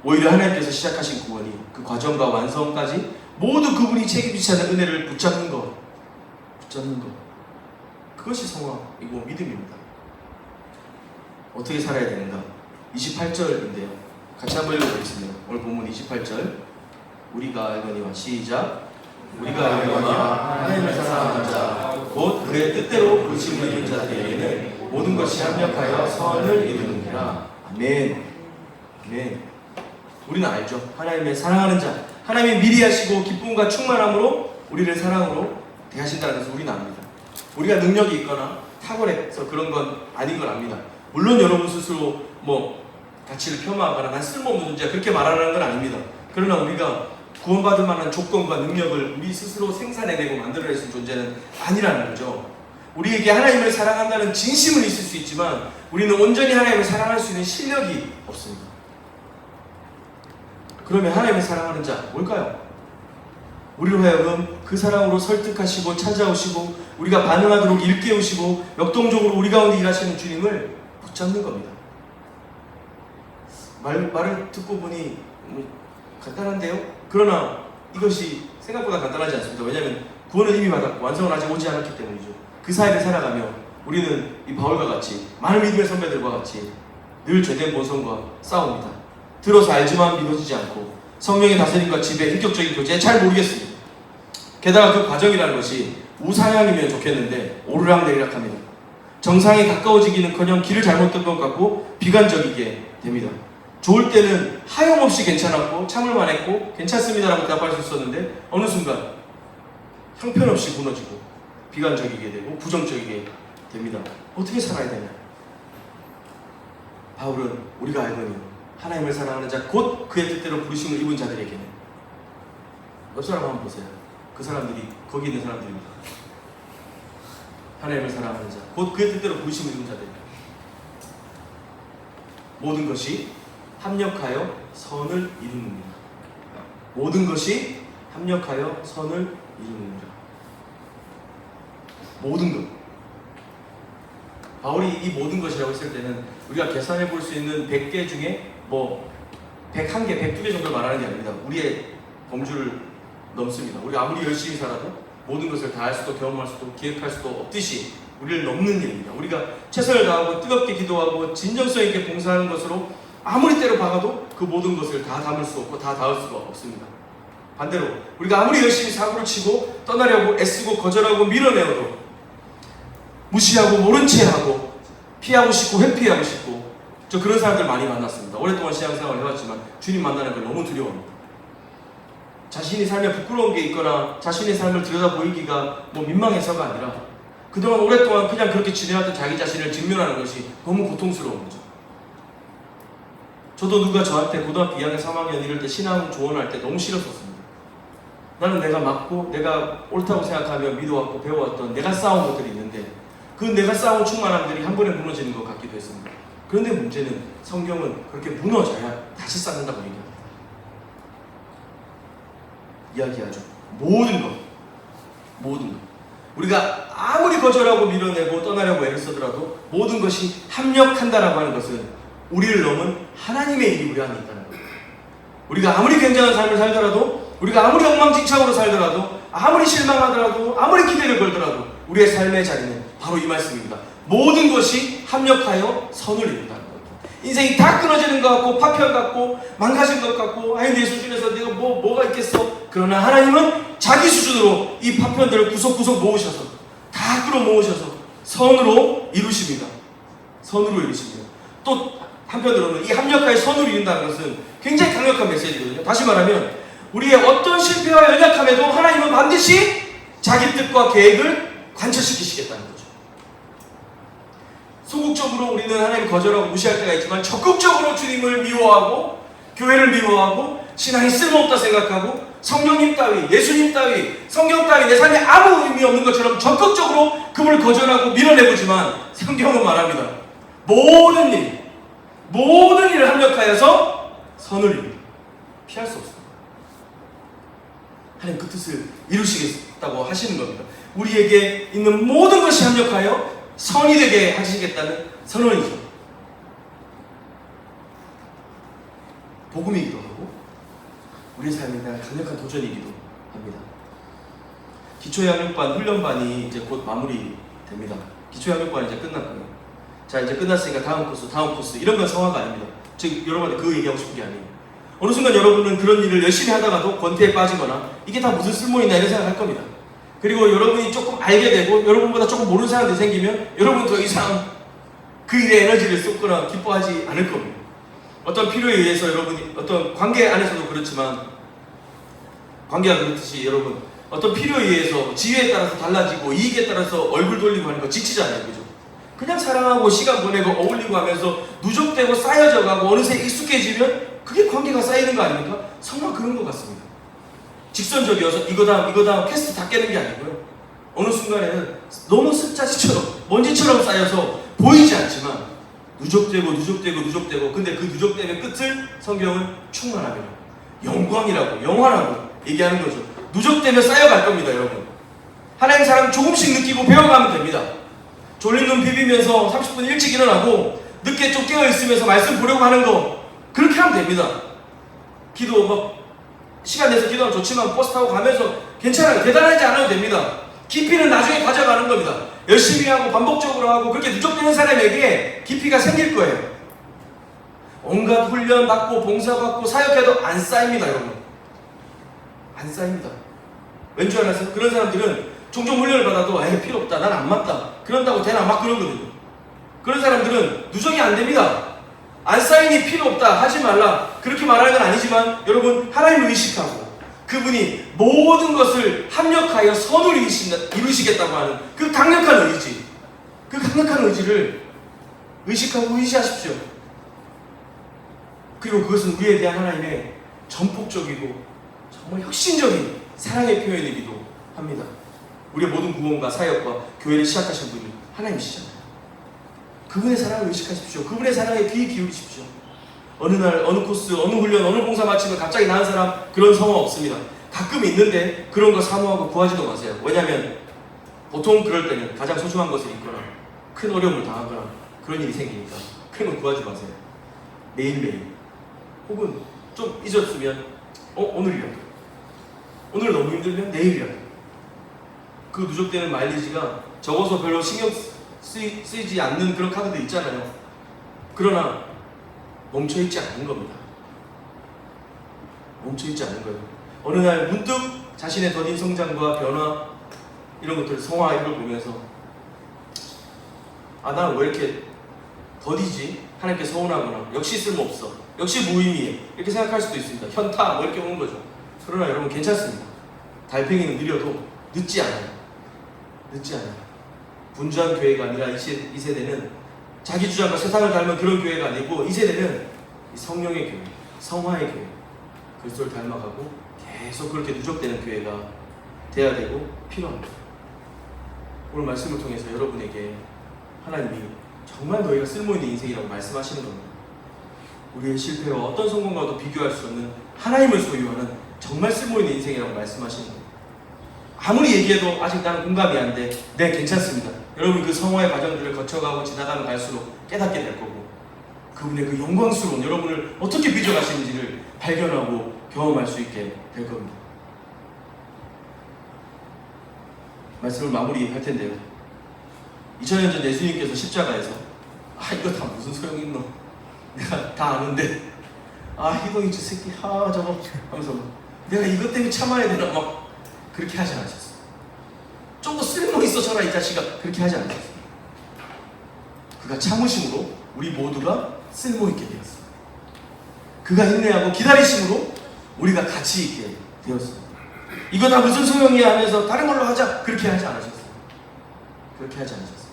A: 오히려 하나님께서 시작하신 구원이 그 과정과 완성까지 모두 그분이 책임지지 않는 은혜를 붙잡는 것, 그것이 성화이고 믿음입니다. 어떻게 살아야 되는가? 28절인데요. 같이 한번 읽어보겠습니다. 오늘 본문 28절. 우리가 알거니와 시작. 우리가 알거니와 하나님을 사랑하는 자 곧 그의 뜻대로 부르심을 입은 자들에게는 모든 것이 합력하여 선을 이루느니라. 아멘. 아멘. 우리는 알죠. 하나님의 사랑하는 자, 하나님이 미리 하시고 기쁨과 충만함으로 우리를 사랑으로 대하신다는 것을 우리는 압니다. 우리가 능력이 있거나 탁월해서 그런 건 아닌 걸 압니다. 물론 여러분 스스로 뭐 가치를 폄하하거나 난 쓸모없는 존재야 그렇게 말하는 건 아닙니다. 그러나 우리가 구원받을 만한 조건과 능력을 우리 스스로 생산해내고 만들어낼 수 있는 존재는 아니라는 거죠. 우리에게 하나님을 사랑한다는 진심은 있을 수 있지만 우리는 온전히 하나님을 사랑할 수 있는 실력이 없습니다. 그러면 하나님을 사랑하는 자 뭘까요? 우리로 하여금 그 사랑으로 설득하시고 찾아오시고 우리가 반응하도록 일깨우시고 역동적으로 우리 가운데 일하시는 주님을 붙잡는 겁니다. 말을 듣고 보니 간단한데요? 그러나 이것이 생각보다 간단하지 않습니다. 왜냐하면 구원은 이미 받았고 완성은 아직 오지 않았기 때문이죠. 그 사이를 살아가며 우리는 이 바울과 같이 많은 믿음의 선배들과 같이 늘 죄된 본성과 싸웁니다. 들어서 알지만 믿어지지 않고 성령의 다스림과 지배, 인격적인 교제에 잘 모르겠습니다. 게다가 그 과정이라는 것이 우상향이면 좋겠는데 오르락내리락합니다. 정상에 가까워지기는커녕 길을 잘못 든 것 같고 비관적이게 됩니다. 좋을 때는 하염없이 괜찮았고 참을만 했고 괜찮습니다라고 대답할 수 있었는데 어느 순간 형편없이 무너지고 비관적이게 되고 부정적이게 됩니다. 어떻게 살아야 되냐? 바울은 우리가 알거니 하나님을 사랑하는 자 곧 그의 뜻대로 부르심을 입은 자들에게는 옆 사람 한번 보세요. 그 사람들이 거기 있는 사람들입니다. 하나님을 사랑하는 자 곧 그의 뜻대로 부르심을 입은 자들 모든 것이 합력하여 선을 이루느니라. 모든 것이 합력하여 선을 이루느니라. 모든 것. 바울이 이 모든 것이라고 했을 때는 우리가 계산해 볼 수 있는 100개 중에 뭐 101개, 102개 정도 말하는 게 아닙니다. 우리의 범주를 넘습니다. 우리가 아무리 열심히 살아도 모든 것을 다 할 수도 경험할 수도 기획할 수도 없듯이 우리를 넘는 일입니다. 우리가 최선을 다하고 뜨겁게 기도하고 진정성 있게 봉사하는 것으로 아무리 때려 박아도 그 모든 것을 다 담을 수 없고 다 닿을 수가 없습니다. 반대로 우리가 아무리 열심히 사고를 치고 떠나려고 애쓰고 거절하고 밀어내어도 무시하고 모른 채 하고 피하고 싶고 회피하고 싶고 저 그런 사람들 많이 만났습니다. 오랫동안 신앙생활을 해왔지만 주님 만나는 걸 너무 두려워합니다. 자신이 삶에 부끄러운 게 있거나 자신의 삶을 들여다보이기가 뭐 민망해서가 아니라 그동안 오랫동안 그냥 그렇게 지내왔던 자기 자신을 직면하는 것이 너무 고통스러운 거죠. 저도 누가 저한테 고등학교 2학년, 3학년 이럴 때 신앙 조언할 때 너무 싫었었습니다. 나는 내가 맞고 내가 옳다고 생각하며 믿어왔고 배워왔던 내가 쌓은 것들이 있는데 그 내가 쌓은 충만함들이 한 번에 무너지는 것 같기도 했습니다. 그런데 문제는 성경은 그렇게 무너져야 다시 쌓는다고 이야기하죠. 모든 것. 우리가 아무리 거절하고 밀어내고 떠나려고 애를 쓰더라도 모든 것이 합력한다라고 하는 것은 우리를 넘은 하나님의 일이 우리 안에 있다는 거예요. 우리가 아무리 굉장한 삶을 살더라도 우리가 아무리 엉망진창으로 살더라도 아무리 실망하더라도 아무리 기대를 걸더라도 우리의 삶의 자리는 바로 이 말씀입니다. 모든 것이 합력하여 선을 이룬다는 거예요. 인생이 다 끊어지는 것 같고 파편 같고 망가진 것 같고 아니 내 수준에서 내가 뭐가 있겠어. 그러나 하나님은 자기 수준으로 이 파편들을 구석구석 모으셔서 다 끌어모으셔서 선으로 이루십니다. 선으로 이루십니다. 또 한편으로는 이 합력하여 선으로 이룬다는 것은 굉장히 강력한 메시지거든요. 다시 말하면 우리의 어떤 실패와 연약함에도 하나님은 반드시 자기 뜻과 계획을 관철시키시겠다는 거죠. 소극적으로 우리는 하나님을 거절하고 무시할 때가 있지만 적극적으로 주님을 미워하고 교회를 미워하고 신앙이 쓸모없다 생각하고 성령님 따위, 예수님 따위, 성경 따위 내 삶에 아무 의미 없는 것처럼 적극적으로 그분을 거절하고 밀어내보지만 성경은 말합니다. 모든 일을 합력하여서 선을 이룹니다. 피할 수 없습니다. 하나님 그 뜻을 이루시겠다고 하시는 겁니다. 우리에게 있는 모든 것이 합력하여 선이 되게 하시겠다는 선언이죠. 복음이기도 하고 우리 삶에 대한 강력한 도전이기도 합니다. 기초양육반 훈련반이 이제 곧 마무리됩니다. 기초양육반이 이제 끝났고요. 자 이제 끝났으니까 다음 코스 이런 건 성화가 아닙니다. 지금 여러분한테 그 얘기하고 싶은 게 아니에요. 어느 순간 여러분은 그런 일을 열심히 하다가도 권태에 빠지거나 이게 다 무슨 쓸모있나 이런 생각을 할 겁니다. 그리고 여러분이 조금 알게 되고 여러분보다 조금 모르는 사람들이 생기면 여러분 더 이상 그 일에 에너지를 쏟거나 기뻐하지 않을 겁니다. 어떤 필요에 의해서 여러분이 어떤 관계 안에서도 그렇지만 관계가 그렇듯이 여러분 어떤 필요에 의해서 지위에 따라서 달라지고 이익에 따라서 얼굴 돌리고 하는 거 지치잖아요. 그죠? 그냥 사랑하고 시간 보내고 어울리고 하면서 누적되고 쌓여져 가고 어느새 익숙해지면 그게 관계가 쌓이는 거 아닙니까? 성화 그런 것 같습니다. 직선적이어서 이거 다음 퀘스트 다 깨는 게 아니고요. 어느 순간에는 너무 습자지처럼 먼지처럼 쌓여서 보이지 않지만 누적되고 근데 그 누적됨의 끝을 성경은 충만함이라고, 영광이라고, 영화라고 얘기하는 거죠. 누적되며 쌓여갈 겁니다, 여러분. 하나님 사랑 조금씩 느끼고 배워가면 됩니다. 졸린 눈 비비면서 30분 일찍 일어나고 늦게 좀 깨어있으면서 말씀 보려고 하는 거 그렇게 하면 됩니다. 기도 막 시간 내서 기도하면 좋지만 버스 타고 가면서 괜찮아요. 대단하지 않아도 됩니다. 깊이는 나중에 가져가는 겁니다. 열심히 하고 반복적으로 하고 그렇게 누적되는 사람에게 깊이가 생길 거예요. 온갖 훈련 받고 봉사 받고 사역해도 안 쌓입니다, 여러분. 안 쌓입니다. 왠 줄 알았어요? 그런 사람들은 종종 훈련을 받아도 에이 필요 없다, 난 안 맞다, 그런다고 되나 막 그러거든요. 그런 사람들은 누적이 안 됩니다. 안 쌓이니 필요 없다, 하지 말라, 그렇게 말하는 건 아니지만 여러분, 하나님을 의식하고 그분이 모든 것을 합력하여 선을 이루시겠다고 하는 그 강력한 의지, 그 강력한 의지를 의식하고 의지하십시오. 그리고 그것은 우리에 대한 하나님의 전폭적이고 정말 혁신적인 사랑의 표현이기도 합니다. 우리의 모든 구원과 사역과 교회를 시작하신 분이 하나님이시잖아요. 그분의 사랑을 의식하십시오. 그분의 사랑에 귀 기울이십시오. 어느 날, 어느 코스, 어느 훈련, 어느 봉사 마치면 갑자기 나은 사람, 그런 성화 없습니다. 가끔 있는데 그런 거 사모하고 구하지도 마세요. 왜냐하면 보통 그럴 때는 가장 소중한 것을 잃거나 큰 어려움을 당하거나 그런 일이 생기니까 그런 거 구하지 마세요. 매일매일 혹은 좀 잊었으면 오늘이라도, 오늘 너무 힘들면 내일이라도. 그 누적되는 마일리지가 적어서 별로 신경 쓰이지 않는 그런 카드도 있잖아요. 그러나 멈춰있지 않는 겁니다. 멈춰있지 않는 거예요. 어느 날 문득 자신의 더딘 성장과 변화, 이런 것들, 성화 이런 걸 보면서 난 왜 이렇게 더디지? 하나님께 서운하거나 역시 쓸모없어, 역시 무의미해, 이렇게 생각할 수도 있습니다. 현타 뭐 이렇게 오는 거죠. 그러나 여러분 괜찮습니다. 달팽이는 느려도 늦지 않아요. 늦지 않아요. 분주한 교회가 아니라 이 세대는 자기 주장과 세상을 닮은 그런 교회가 아니고 이 세대는 성령의 교회, 성화의 교회, 그리스도를 닮아가고 계속 그렇게 누적되는 교회가 돼야 되고 필요합니다. 오늘 말씀을 통해서 여러분에게 하나님이 정말 너희가 쓸모있는 인생이라고 말씀하시는 겁니다. 우리의 실패와 어떤 성공과도 비교할 수 없는 하나님을 소유하는 정말 쓸모있는 인생이라고 말씀하시는 겁니다. 아무리 얘기해도 아직 나는 공감이 안 돼. 네, 괜찮습니다. 여러분 그 성화의 과정들을 거쳐가고 지나가면 갈수록 깨닫게 될 거고 그분의 그 영광스러운 여러분을 어떻게 빚어가시는지를 발견하고 경험할 수 있게 될 겁니다. 말씀을 마무리할 텐데요. 2000년 전 예수님께서 십자가에서 이거 다 무슨 소용 있노? 내가 다 아는데 희동이 저 새끼 저거 하면서 내가 이것 때문에 참아야 되나 막 그렇게 하지 않으셨어요. 좀 더 쓸모 있어져라 이 자식아, 그렇게 하지 않으셨어요. 그가 참으심으로 우리 모두가 쓸모 있게 되었습니다. 그가 인내하고 기다리심으로 우리가 가치 있게 되었습니다. 이거 다 무슨 소용이야 하면서 다른 걸로 하자, 그렇게 하지 않으셨어요. 그렇게 하지 않으셨어요.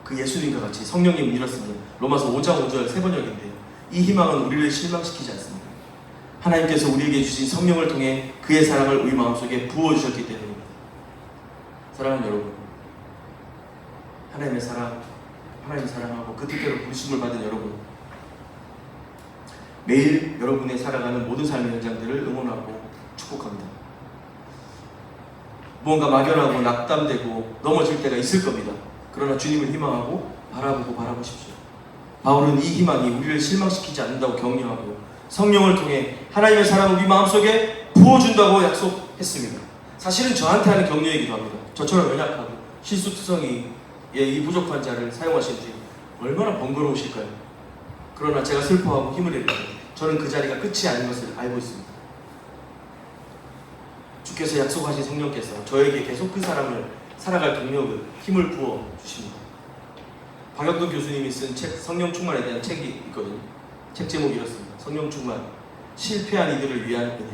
A: 그 예수님과 같이 성령님을 잃었으니 로마서 5장 5절 3번역인데요. 이 희망은 우리를 실망시키지 않습니다. 하나님께서 우리에게 주신 성령을 통해 그의 사랑을 우리 마음속에 부어주셨기 때문입니다. 사랑하는 여러분, 하나님의 사랑, 하나님 사랑하고 그 뜻대로 부르심을 받은 여러분, 매일 여러분의 살아가는 모든 삶의 현장들을 응원하고 축복합니다. 무언가 막연하고 낙담되고 넘어질 때가 있을 겁니다. 그러나 주님을 희망하고 바라보십시오. 바울은 이 희망이 우리를 실망시키지 않는다고 격려하고 성령을 통해 하나님의 사랑을 우리 마음속에 부어준다고 약속했습니다. 사실은 저한테 하는 격려이기도 합니다. 저처럼 연약하고 실수투성이의 이 부족한 자를 사용하신 지 얼마나 번거로우실까요? 그러나 제가 슬퍼하고 힘을 내는데 저는 그 자리가 끝이 아닌 것을 알고 있습니다. 주께서 약속하신 성령께서 저에게 계속 그 사람을 살아갈 동력을, 힘을 부어 주십니다. 박영돈 교수님이 쓴 책 성령 충만에 대한 책이 있거든요. 책 제목이 이렇습니다. 성령 충만, 실패한 이들을 위한 은혜.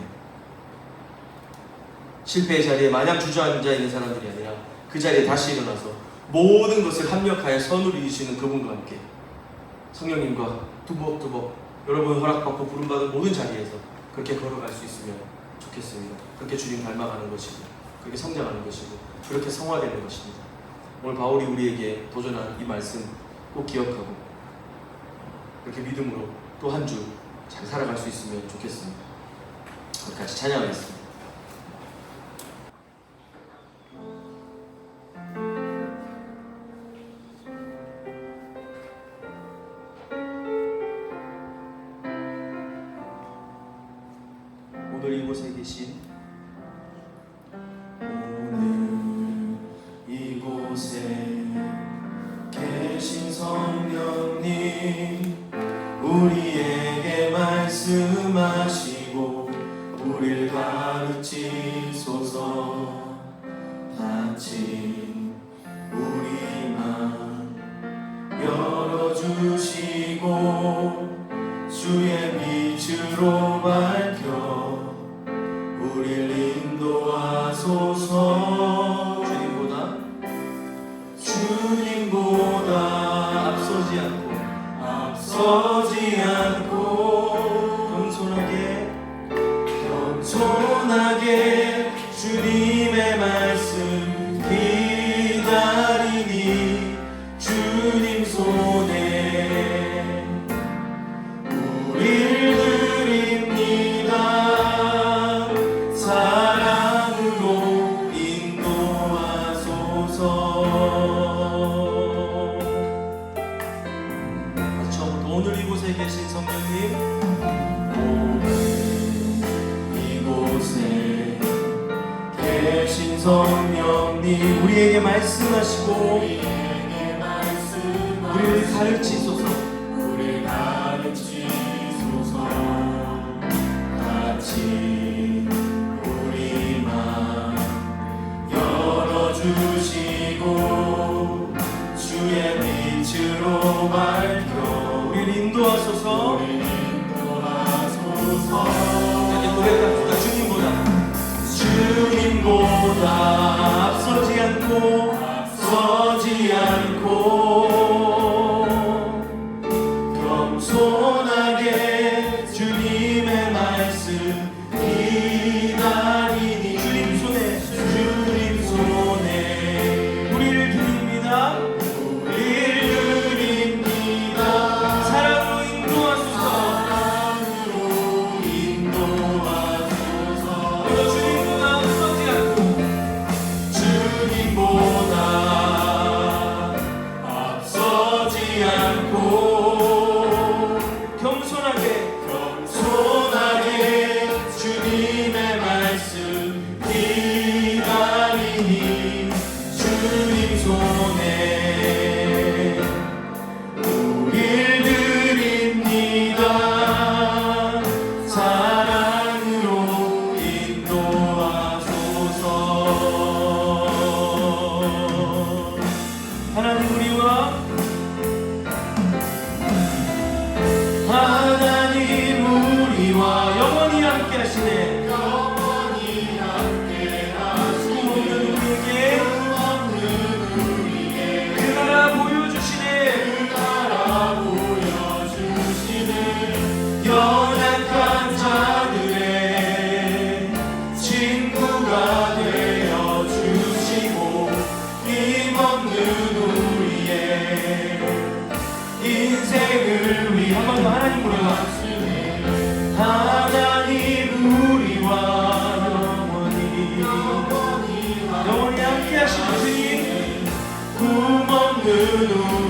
A: 실패의 자리에 마냥 주저앉아 있는 사람들이 아니라 그 자리에 다시 일어나서 모든 것을 합력하여 선으로 이루시는 그분과 함께 성령님과 두벅두벅 여러분 허락받고 부름받은 모든 자리에서 그렇게 걸어갈 수 있으면 좋겠습니다. 그렇게 주님 닮아가는 것이고 그렇게 성장하는 것이고 그렇게 성화되는 것입니다. 오늘 바울이 우리에게 도전한 이 말씀 꼭 기억하고 그렇게 믿음으로 또 한 주 잘 살아갈 수 있으면 좋겠습니다. 우리 같이 찬양하겠습니다. 오늘 이곳에 계신 성령님 우리에게 말씀하시고 우리를 가르치소서. 닫힌 우리 맘 열어주시고 주의 빛으로 밝혀 우리를 인도하소서. 주님보다 앞서지 않고 겸손하게 주님의 말씀 기다리니 주님 손에 우리를 드립니다. 사랑으로 인도하소서. 오늘 이곳에 계신 성령님, 오늘 이곳에 계신 성령님 우리에게 말씀하시고 우리를 가르치소서. 닫힌 우리 맘 열어주시고 주의 빛으로 밝혀 우리를 인도하소서. 이제 고백합시다. 주님보다 앞서지 않고 겸손하게 주님의 말씀 기다리니 주님 손에 우리를 드립니다. 사랑으로 인도하소서. 주님보다 앞서지 않고 겸손하게 주님의 말씀 기다리니 주님 손에 우릴 드립니다. 사랑으로 인도하소서. 하나님 우리와 영원히 함께 하시네. 그 나라 보여주시네. 연약한 자들의 친구가 되어주시고 힘없는 우리의 인생을 위해 한 번 더 하나님 우리와 영원히 함께 하시는 주님 꿈없는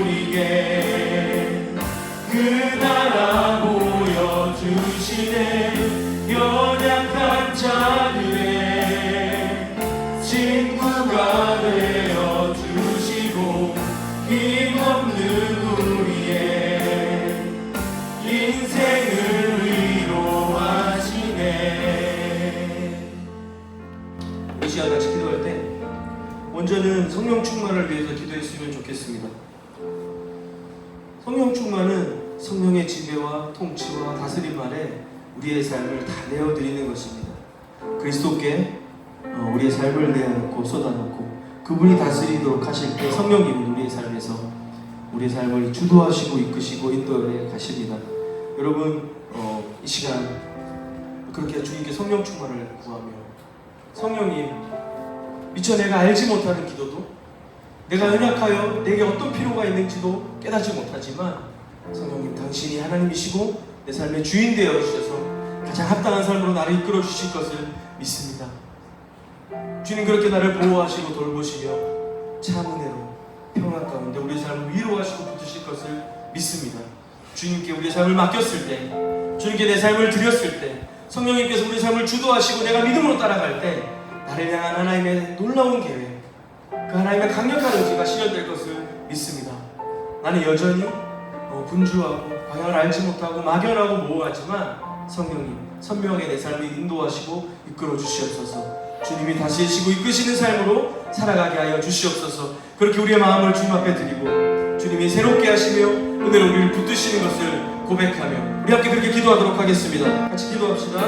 A: 우리에게 그 나라 보여주시네. 연약한 자들의 친구가 되어주시고 힘없는 우리의 인생을 위로하시네. 이 시간 같이 기도할 때 먼저는 성령 충만을 위해서 기도했으면 좋겠습니다. 성령 충만은 성령의 지배와 통치와 다스림 아래 우리의 삶을 다 내어드리는 것입니다. 그리스도께 우리의 삶을 내어놓고 쏟아놓고 그분이 다스리도록 하실 때 성령님은 우리의 삶에서 우리의 삶을 주도하시고 이끄시고 인도해 가십니다. 여러분 이 시간 그렇게 주님께 성령 충만을 구하며 성령님 미처 내가 알지 못하는 기도도 내가 연약하여 내게 어떤 필요가 있는지도 깨닫지 못하지만 성령님 당신이 하나님이시고 내 삶의 주인 되어 주셔서 가장 합당한 삶으로 나를 이끌어 주실 것을 믿습니다. 주님 그렇게 나를 보호하시고 돌보시며 참 은혜로 평안 가운데 우리의 삶을 위로하시고 붙드실 것을 믿습니다. 주님께 우리의 삶을 맡겼을 때 주님께 내 삶을 드렸을 때 성령님께서 우리의 삶을 주도하시고 내가 믿음으로 따라갈 때 나를 향한 하나님의 놀라운 계획 그 하나님의 강력한 의지가 실현될 것을 믿습니다. 나는 여전히 분주하고 방향을 알지 못하고 막연하고 모호하지만 성령님 선명하게 내 삶을 인도하시고 이끌어 주시옵소서. 주님이 다스리시고 이끄시는 삶으로 살아가게 하여 주시옵소서. 그렇게 우리의 마음을 주님 앞에 드리고 주님이 새롭게 하시며 은혜로 우리를 붙드시는 것을 고백하며 우리 함께 그렇게 기도하도록 하겠습니다. 같이 기도합시다.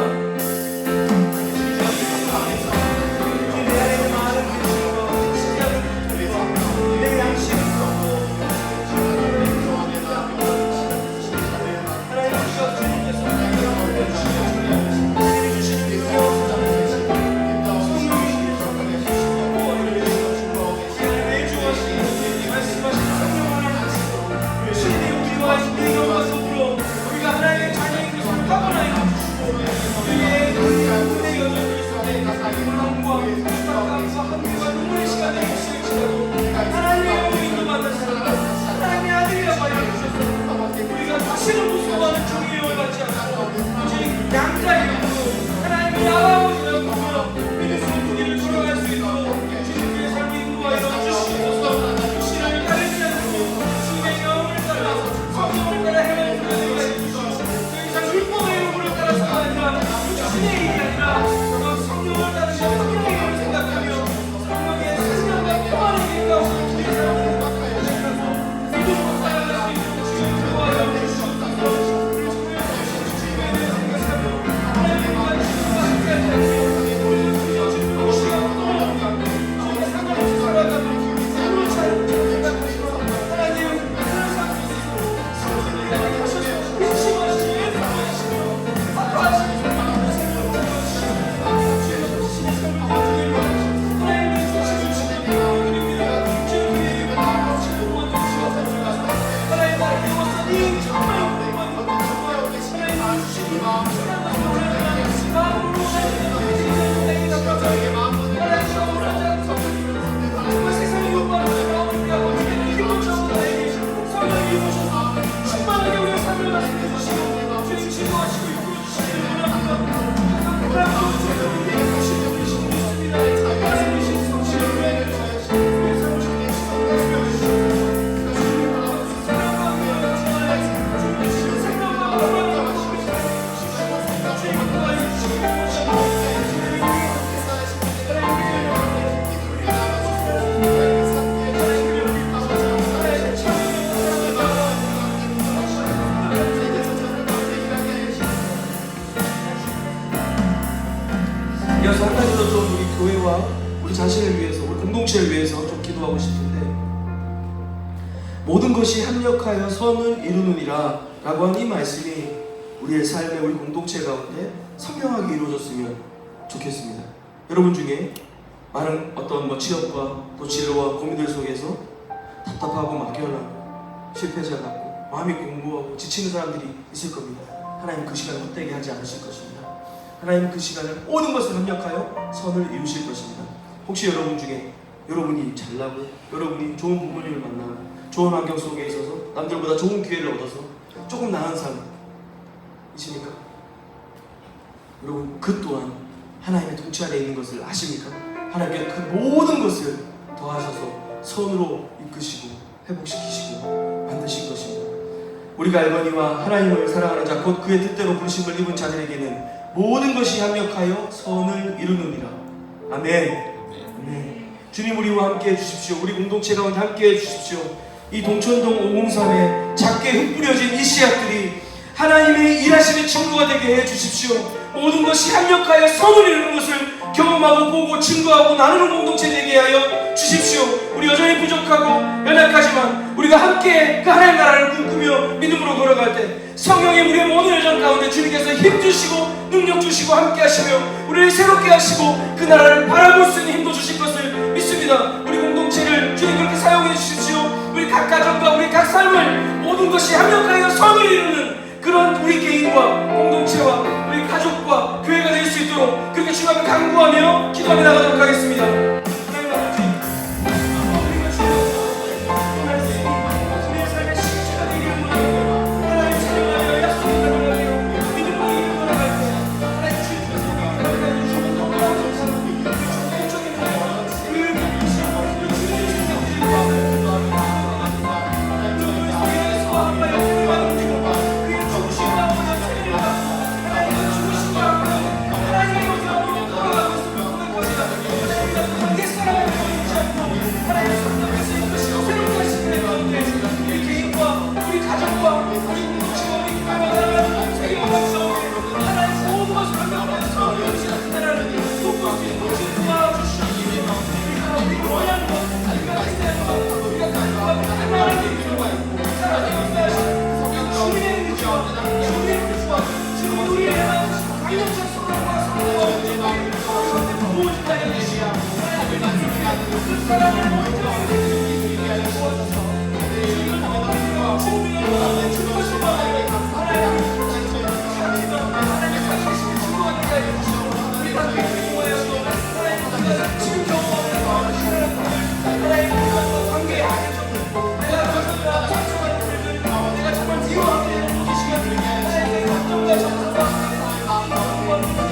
A: 이어서 한 가지 더 좀 우리 교회와 우리 자신을 위해서 우리 공동체를 위해서 좀 기도하고 싶은데 모든 것이 합력하여 선을 이루느니라 라고 한 이 말씀이 우리의 삶에 우리 공동체 가운데 선명하게 이루어졌으면 좋겠습니다. 여러분 중에 많은 어떤 취업과 또 진로와 고민들 속에서 답답하고 막연한 실패자 같고 마음이 공고하고 지치는 사람들이 있을 겁니다. 하나님 그 시간을 헛되게 하지 않으실 것입니다. 하나님 그 시간을 모든 것을 협력하여 선을 이루실 것입니다. 혹시 여러분 중에 여러분이 잘나고 여러분이 좋은 부모님을 만나고 좋은 환경 속에 있어서 남들보다 좋은 기회를 얻어서 조금 나은 삶이십니까? 여러분 그 또한 하나님의 통치 아래 있는 것을 아십니까? 하나님께 그 모든 것을 더하셔서 선으로 이끄시고 회복시키시고 만드실 것입니다. 우리가 알거니와 하나님을 사랑하는 자 곧 그의 뜻대로 부르심을 입은 자들에게는 모든 것이 합력하여 선을 이루느니라. 아멘. 아멘. 주님 우리와 함께 해주십시오. 우리 공동체 가운데 함께 해주십시오. 이 동천동 503에 작게 흩뿌려진 이 씨앗들이 하나님의 일하심의 천국과
C: 친구가 되게 해 주십시오. 모든 것이 합력하여 선을 이루는 것을 경험하고 보고 증거하고 나누는 공동체 되게 하여 주십시오. 우리 여전히 부족하고 연약하지만 우리가 함께 그 하나님 나라를 꿈꾸며 믿음으로 걸어갈 때 성령의 우리의 모든 여정 가운데 주님께서 힘 주시고 능력 주시고 함께 하시며 우리를 새롭게 하시고 그 나라를 바라볼 수 있는 힘도 주실 것을 믿습니다. 우리 공동체를 주님 그렇게 사용해 주십시오. 우리 각 가정과 우리 각 삶을 모든 것이 합력하여 선을 이루는 그런 우리 개인과 공동체와 우리 가족과 교회가 될 수 있도록 그렇게 주님 앞에 간구하며 기도하며 나가도록 하겠습니다. 하나님 아버지, 우리가 주님께서 우리의 삶의 실체가 되기를 원하며 하나님 찬양하며 약속을 나누며 믿음으로 이기는 걸어갈 때 하나님 주님께서 우리에게 가르쳐 주시는 놀라운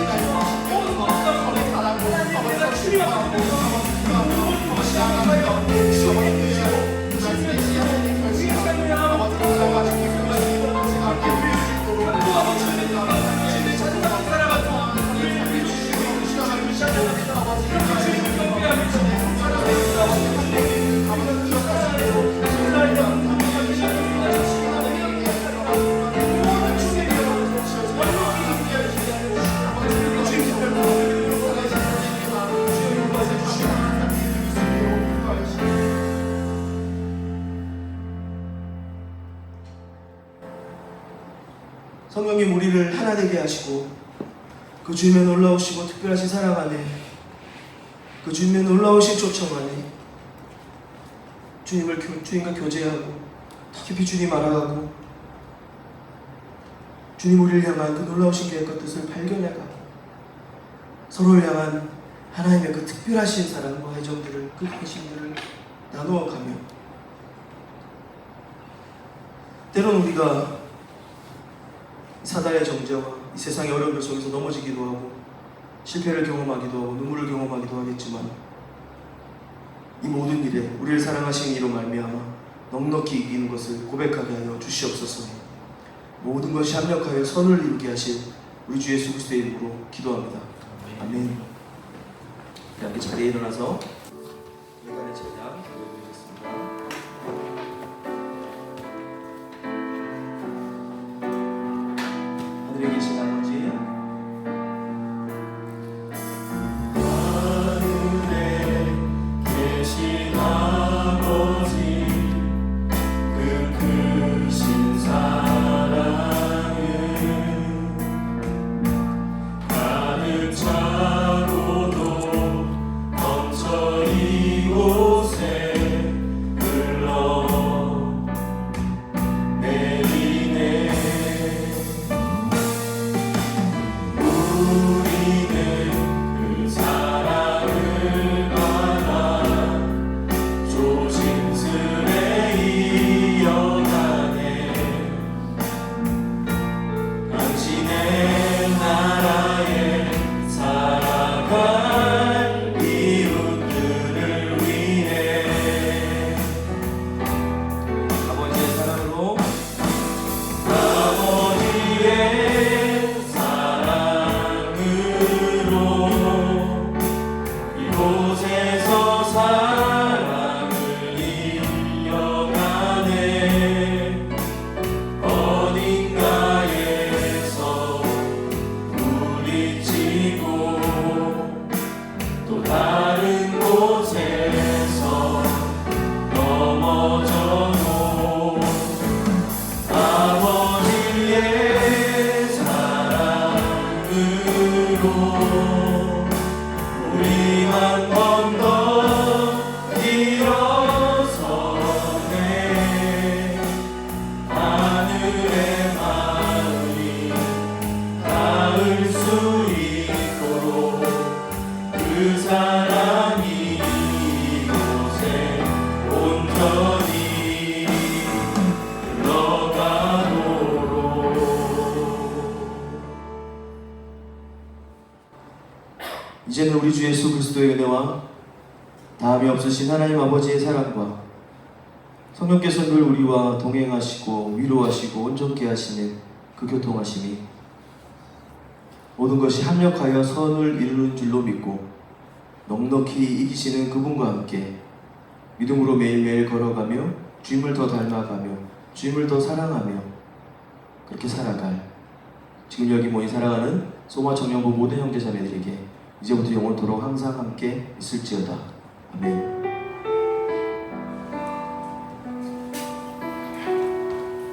C: 역사를 전통적인 하나님 그 주님의 주님의
A: 성령님 우리를 하나 되게 하시고 그 주님의 놀라우시고 특별하신 사랑 안에 그 주님의 놀라우신 초청 안에 주님과 교제하고 더 깊이 주님 알아가고 주님 우리를 향한 그 놀라우신 계획과 뜻을 발견해가 서로를 향한 하나님의 그 특별하신 사랑과 애정들을 그 관심들을 나누어가며 때로는 우리가 사단의 정죄와 이 세상의 어려움들 속에서 넘어지기도 하고 실패를 경험하기도 하고 눈물을 경험하기도 하겠지만 이 모든 일에 우리를 사랑하시는 이로 말미암아 넉넉히 이기는 것을 고백하게 하여 주시옵소서. 모든 것이 합력하여 선을 이루게 하실 우리 주 예수 그리스도의 이름으로 기도합니다. 아멘. 함께 자리에 일어나서 예간의 찬양 드리겠습니다. 하늘에 계신 아버지, 우리 한 번 더 일어서네. 하늘의 마음이 닿을 수 있도록 그 사랑이 이곳에 온전히 흘러가도록. 이제는 우리 주 예수 그리스도의 은혜와 다함이 없으신 하나님 아버지의 사랑과 성령께서 늘 우리와 동행하시고 위로하시고 온전케 하시는 그 교통하심이 모든 것이 합력하여 선을 이루는 줄로 믿고 넉넉히 이기시는 그분과 함께 믿음으로 매일매일 걸어가며 주님을 더 닮아가며 주님을 더 사랑하며 그렇게 살아갈 지금 여기 모인 사랑하는 소마 청년부 모든 형제자매들에게 이제부터 영원토록 항상 함께 있을지어다. 아멘.